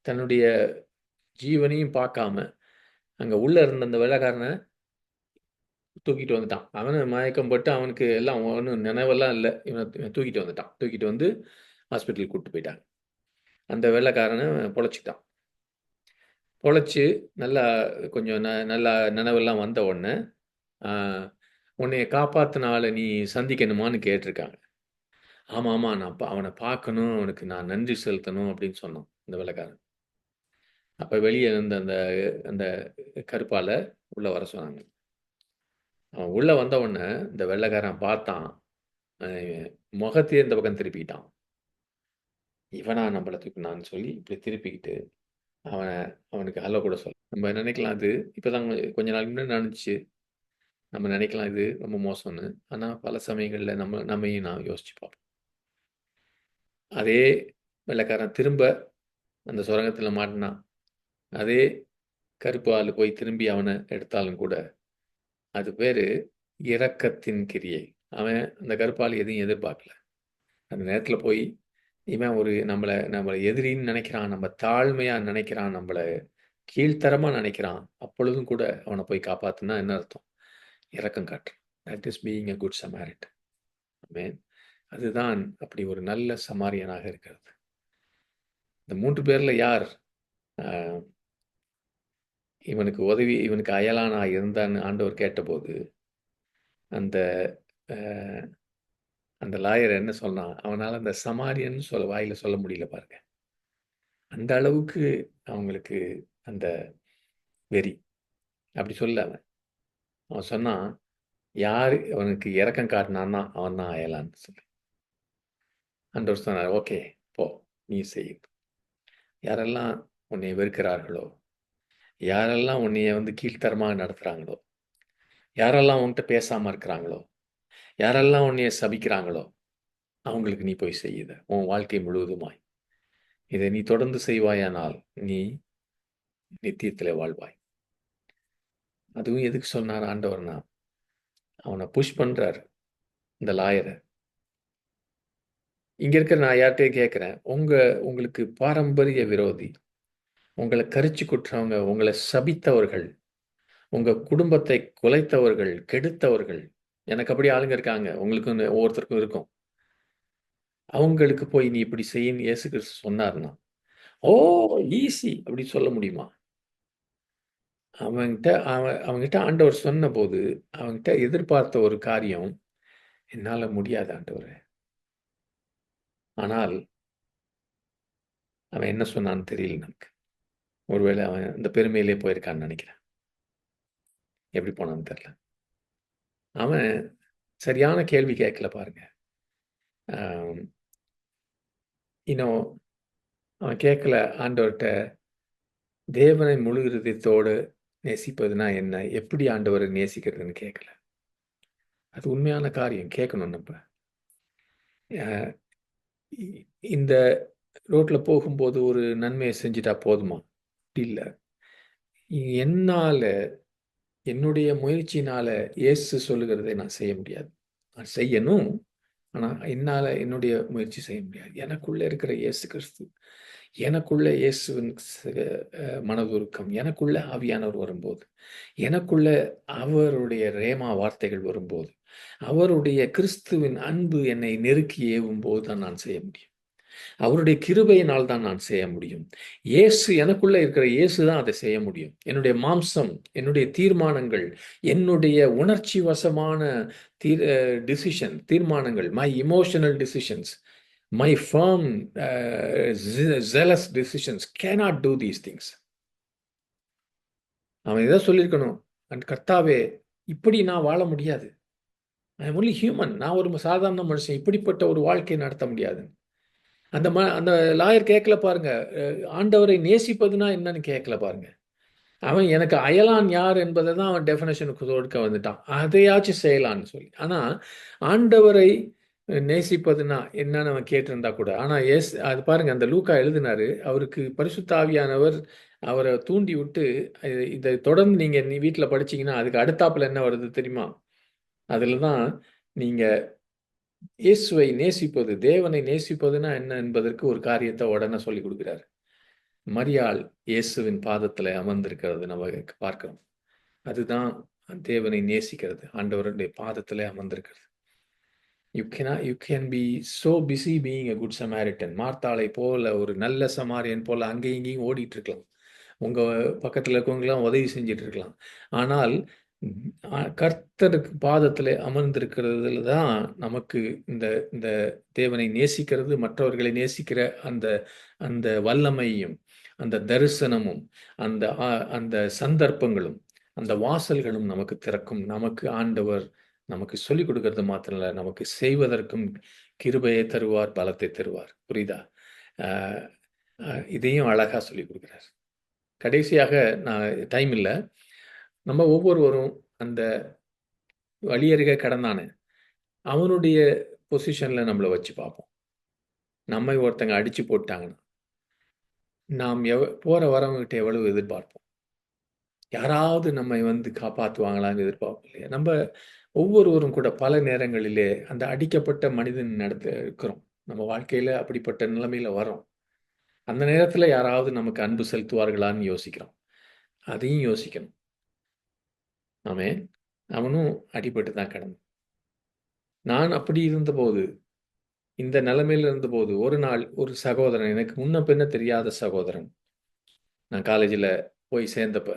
தன்னுடைய ஜீவனையும் பார்க்காம, அங்க உள்ள இருந்த அந்த வெள்ளைக்காரன தூக்கிட்டு வந்துட்டான். அவனு மயக்கம் போட்டு அவனுக்கு எல்லாம் ஒண்ணும் நினைவெல்லாம் இல்ல. இவன் தூக்கிட்டு வந்துட்டான். தூக்கிட்டு வந்து ஹாஸ்பிட்டலுக்கு கூட்டிட்டு போயிட்டாங்க. அந்த வெள்ளைக்காரன் பொழச்சுக்கிட்டான். பொழச்சு நல்லா கொஞ்சம் நல்லா நினைவெல்லாம் வந்த உடனே, ஆ "உன்னைய காப்பாத்துன ஆள நீ சந்திக்கணுமான்னு?" கேட்டிருக்காங்க. ஆமாமா. நான் அவன பார்க்கணும். அவனுக்கு நான் நன்றி செலுத்தணும் அப்படின்னு சொன்னான், இந்த வெள்ளைக்காரன். அப்ப வெளிய இருந்த அந்த அந்த கருப்பால உள்ள வர சொன்னாங்க. அவன் உள்ள வந்த உடனே இந்த வெள்ளைக்காரன் பார்த்தான். அ முகத்தையே இந்த பக்கம் திருப்பிக்கிட்டான். இவனா நம்மள தூக்குனான்னு சொல்லி இப்படி திருப்பிக்கிட்டு, அவன அவனுக்கு ஹலோ கூட சொல்லல. நம்ம நினைக்கலாம் அது இப்பதான் கொஞ்ச நாளைக்கு முன்னாடி நடந்துச்சு. நம்ம நினைக்கலாம் இது ரொம்ப மோசம்னு. ஆனா பல சமயங்கள்ல நம்மையும் நான் யோசிச்சு பார்ப்போம். அதே வெள்ளைக்காரன் திரும்ப அந்த சுரங்கத்தில மாட்டுனான். அதே கருப்பு ஆளு போய் திரும்பி அவன எடுத்தாலும் கூட, அது பேரு இரக்கத்தின் கிரியை. அவன் அந்த கருப்பு ஆளு எதையும் எதிர்பார்க்கல. அந்த நேரத்தில போய் இவன் நம்மள எதிரின்னு நெனைக்கிறான், நம்ம தாழ்மையா நெனைக்கிறான், நம்மள கீழ்த்தரமா நெனைக்கிறான். அப்பொழுதும் கூட அவன போய் காப்பாத்துனா என்ன அர்த்தம்? இரக்கம் காட்டுறான். That is being a good Samaritan. Amen. அதுதான் அப்படி ஒரு நல்ல சமாரியனாக இருக்கிறது. இந்த 3 பேர்ல யார் அ இவனுக்கு அயலானா இருந்தான்னு ஆண்டவர் கேட்டபோது, அந்த அ அந்த லாயர் என்ன சொன்னான்? அவனால அந்த சமாரியன்னு வாயில சொல்ல முடியல பாருங்க. அந்த அளவுக்கு அவங்களுக்கு அந்த வெறி. அப்படி சொல்லல அவன். அவன் சொன்னான், யாரு அவனுக்கு இரக்கம் காட்டினானோ அவன் தான் அயலான்னு சொல்லி. ஆண்டவர் சொன்னார், "ஓகே, போ. நீ செய். யாரெல்லாம் உன்னை வெறுக்கிறார்களோ, யாரெல்லாம் உன்னைய வந்து கீழ்த்தரமாக நடத்துகிறாங்களோ, யாரெல்லாம் உன்கிட்ட பேசாமல் இருக்கிறாங்களோ, யாரெல்லாம் உன்னைய சபிக்கிறாங்களோ, அவங்களுக்கு நீ போய் செய்யுத உன் வாழ்க்கை முழுவதுமாய். இதை நீ தொடர்ந்து செய்வாயானால் நீ நித்தியத்தில் வாழ்வாய். அதுவும் எதுக்கு சொன்னார் ஆண்டவர்னா, அவனை புஷ் பண்றாரு இந்த லாயரை. இங்க இருக்கிற நான் யார்கிட்டயும் கேட்கிறேன், உங்களுக்கு பாரம்பரிய விரோதி, உங்களை கரிச்சு குட்டுறவங்க, உங்களை சபித்தவர்கள், உங்க குடும்பத்தை குலைத்தவர்கள், கெடுத்தவர்கள், எனக்கு அப்படி ஆளுங்க இருக்காங்க, உங்களுக்கும் ஒவ்வொருத்தருக்கும் இருக்கும். அவங்களுக்கு போய் நீ இப்படி செய்யின்னு இயேசு கிறிஸ்து சொன்னார்னா, ஓ ஈஸி அப்படி சொல்ல முடியுமா? அவன்கிட்ட ஆண்டவர் சொன்னபோது, அவன்கிட்ட எதிர்பார்த்த ஒரு காரியம், என்னால முடியாது ஆண்டவரே. ஆனால் அவன் என்ன சொன்னான்னு தெரியல நமக்கு. ஒருவேளை அவன் இந்த பெருமையிலே போயிருக்கான்னு நினைக்கிறேன். எப்படி போனான்னு தெரியல. அவன் சரியான கேள்வி கேட்கல பாருங்க. இன்னும் அவன் கேட்கல ஆண்டவர்கிட்ட, தேவனை முழு இருதயத்தோடு நேசிப்பதுனா என்ன? எப்படி ஆண்டவரை நேசிக்கிறதுன்னு கேட்கல. அது உண்மையான காரியம், கேட்கணும் நம்ம. அஹ் இ- இந்த ரோட்ல போகும்போது ஒரு நன்மையை செஞ்சுட்டா போதுமா? அப்படி இல்லை. என்னால, என்னுடைய முயற்சியினால இயேசு சொல்லுகிறதை நான் செய்ய முடியாது. நான் செய்யணும். ஆனா என்னால என்னுடைய முயற்சி செய்ய முடியாது. எனக்குள்ள இருக்கிற இயேசு கிறிஸ்து, எனக்குள்ள இயேசுவின் மனதுருக்கம், எனக்குள்ள ஆவியானவர் வரும்போது, எனக்குள்ள அவருடைய ரேமா வார்த்தைகள் வரும்போது, அவருடைய கிறிஸ்துவின் அன்பு என்னை நெருக்கி ஏவும் போது தான் நான் செய்ய முடியும். அவருடைய கிருபையினால் தான் நான் செய்ய முடியும். இயேசு, எனக்குள்ள இருக்கிற இயேசு தான் அதை செய்ய முடியும். என்னுடைய மாம்சம், என்னுடைய தீர்மானங்கள், என்னுடைய உணர்ச்சி வசமான தீர்மானங்கள், my emotional decisions, my firm zealous decisions cannot do these things. அவன் இதை சொல்லியிருக்கணும், அண்ட் கர்த்தாவே, இப்படி நான் வாழ முடியாது. I am only human. நான் ஒரு சாதாரண மனுஷன், இப்படிப்பட்ட ஒரு வாழ்க்கையை நடத்த முடியாது. அந்த லாயர் கேட்கல பாருங்க. ஆண்டவரை நேசிப்பதுனா என்னன்னு கேட்கல பாருங்க. அவன் எனக்கு அயலான் யார் என்பதை தான் அவன் டெஃபினேஷனுக்கு கொடுக்க வந்துட்டான். அதையாச்சும் செய்யலான்னு சொல்லி. ஆனால் ஆண்டவரை நேசிப்பதுனா என்னன்னு அவன் கேட்டிருந்தா கூட. ஆனால் அது பாருங்க, அந்த லூக்கா எழுதினாரு, அவருக்கு பரிசுத்த ஆவியானவர் அவரை தூண்டி விட்டு, இதை தொடர்ந்து நீங்கள் நீ வீட்டில் படிச்சீங்கன்னா அதுக்கு அடுத்தாப்புல என்ன வருது தெரியுமா? அதில் தான் நீங்கள் இயேசுவை நேசிப்பது, தேவனை நேசிப்பதுனா என்ன என்பதற்கு ஒரு காரியத்தை உடனே சொல்லி கொடுக்கிறார். மரியாள் இயேசுவின் பாதத்தில் அமர்ந்திருக்கிறது நம்ம பார்க்கிறோம். அதுதான் தேவனை நேசிக்கிறது, ஆண்டவருடைய பாதத்தில் அமர்ந்திருக்கிறது. You can be so busy being a good Samaritan. மார்த்தாளை போல, ஒரு நல்ல சமாரியன் போல அங்கேயும் இங்கேயும் ஓடிட்டு இருக்கலாம். உங்கள் பக்கத்தில் இருக்கவங்களாம் உதவி செஞ்சிட்டு இருக்கலாம். ஆனால் கர்த்தருக்கு பாதத்தில் அமர்ந்திருக்கிறதுல தான் நமக்கு இந்த இந்த தேவனை நேசிக்கிறது, மற்றவர்களை நேசிக்கிற அந்த அந்த வல்லமையும், அந்த தரிசனமும், அந்த அந்த சந்தர்ப்பங்களும், அந்த வாசல்களும் நமக்கு திறக்கும். நமக்கு ஆண்டவர் நமக்கு சொல்லிக் கொடுக்கறது மாத்திரம் இல்லை, நமக்கு செய்வதற்கும் கிருபையை தருவார், பலத்தை தருவார். புரியுதா? இதையும் அழகா சொல்லிக் கொடுக்குறார். கடைசியாக, நான் டைம் இல்லை, நம்ம ஒவ்வொருவரும் அந்த வழியருகே கடந்தானே, அவனுடைய பொசிஷனில் நம்மளை வச்சு பார்ப்போம். நம்மை ஒருத்தங்க அடித்து போட்டாங்கன்னா நாம் போகிற வரவங்ககிட்ட எவ்வளவு எதிர்பார்ப்போம்? யாராவது நம்மை வந்து காப்பாற்றுவாங்களான்னு எதிர்பார்ப்போம் இல்லையா? நம்ம ஒவ்வொருவரும் கூட பல நேரங்களிலே அந்த அடிக்கப்பட்ட மனிதன் நடத்த இருக்கிறோம். நம்ம வாழ்க்கையில் அப்படிப்பட்ட நிலைமையில் வரோம். அந்த நேரத்தில் யாராவது நமக்கு அன்பு செலுத்துவார்களான்னு யோசிக்கிறோம். அதையும் யோசிக்கணும். ஆமென். அவனும் அடிபட்டு தான் கிடந்தான். நான் அப்படி இருந்தபோது, இந்த நிலைமையில் இருந்தபோது, ஒரு நாள் ஒரு சகோதரன், எனக்கு முன்ன பின்ன தெரியாத சகோதரன், நான் காலேஜில் போய் சேர்ந்தப்ப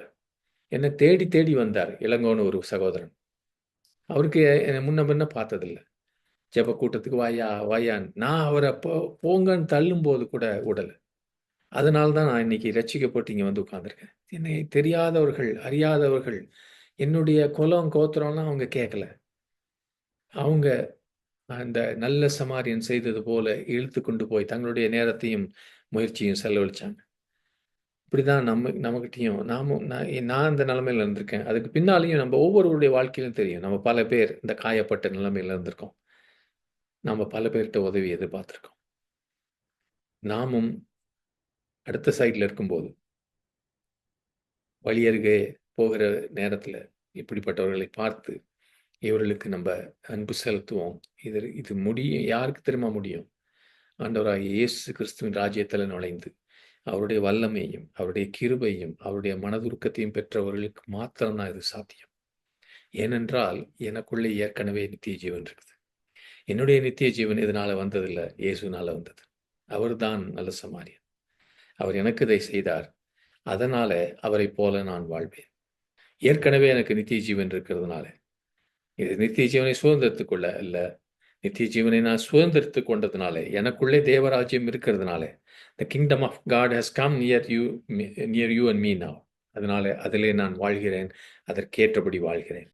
என்னை தேடி தேடி வந்தார். இளங்கோன்னு ஒரு சகோதரன். அவருக்கு என்னை முன்ன பின்ன பார்த்ததில்ல. ஜெப கூட்டத்துக்கு வாயா வாயான்னு. நான் அவரை போங்கன்னு தள்ளும்போது கூட விடல. அதனால தான் நான் இன்னைக்கு ரட்சிக்கப்பட்டு இங்கே வந்து உட்கார்ந்துருக்கேன். என்னை தெரியாதவர்கள், அறியாதவர்கள், என்னுடைய குலம் கோத்திரம்லாம் அவங்க கேட்கல. அவங்க அந்த நல்ல சமாரியன் செய்தது போல இழுத்து கொண்டு போய் தங்களுடைய நேரத்தையும் முயற்சியும் செலவழிச்சாங்க. இப்படிதான் நம்மகிட்டயும் நான் இந்த நிலைமையில இருந்திருக்கேன். அதுக்கு பின்னாலயும் நம்ம ஒவ்வொருவருடைய வாழ்க்கையிலும் தெரியும். நம்ம பல பேர் இந்த காயப்பட்ட நிலைமையில இருந்திருக்கோம். நாம பல பேர்ட்ட உதவி எதிர்பார்த்திருக்கோம். நாமும் அடுத்த சைட்ல இருக்கும்போது, வழி அருகே போகிற நேரத்துல இப்படிப்பட்டவர்களை பார்த்து, இவர்களுக்கு நம்ப அன்பு செலுத்துவோம். இது முடியும் யாருக்கு தெரியுமா முடியும்? ஆண்டவராகிய இயேசு கிறிஸ்துவின் ராஜ்யத்துல நுழைந்து, அவருடைய வல்லமையையும், அவருடைய கிருபையும், அவருடைய மனதுருக்கத்தையும் பெற்றவர்களுக்கு மாத்திரம் தான் இது சாத்தியம். ஏனென்றால், எனக்குள்ளே ஏற்கனவே நித்திய ஜீவன் இருக்குது. என்னுடைய நித்திய ஜீவன் இதனால வந்ததில்ல, இயேசுவினால வந்தது. அவர்தான் நல்ல சமாரியன். அவர் எனக்கு இதை செய்தார். அதனால அவரைப் போல நான் வாழ்வேன். ஏற்கனவே எனக்கு நித்திய ஜீவன் இருக்கிறதுனால, இது நித்திய ஜீவனை சுதந்தரித்துக் கொள்ள அல்ல, நித்திய ஜீவனை நான் சுதந்தரித்துக் கொண்டதுனால, எனக்குள்ளே தேவராஜ்யம் இருக்கிறதுனால, the kingdom of God has come near you and me now. அதனால அதிலே நான் வாழ்கிறேன். அதற்கேற்றபடி வாழ்கிறேன்.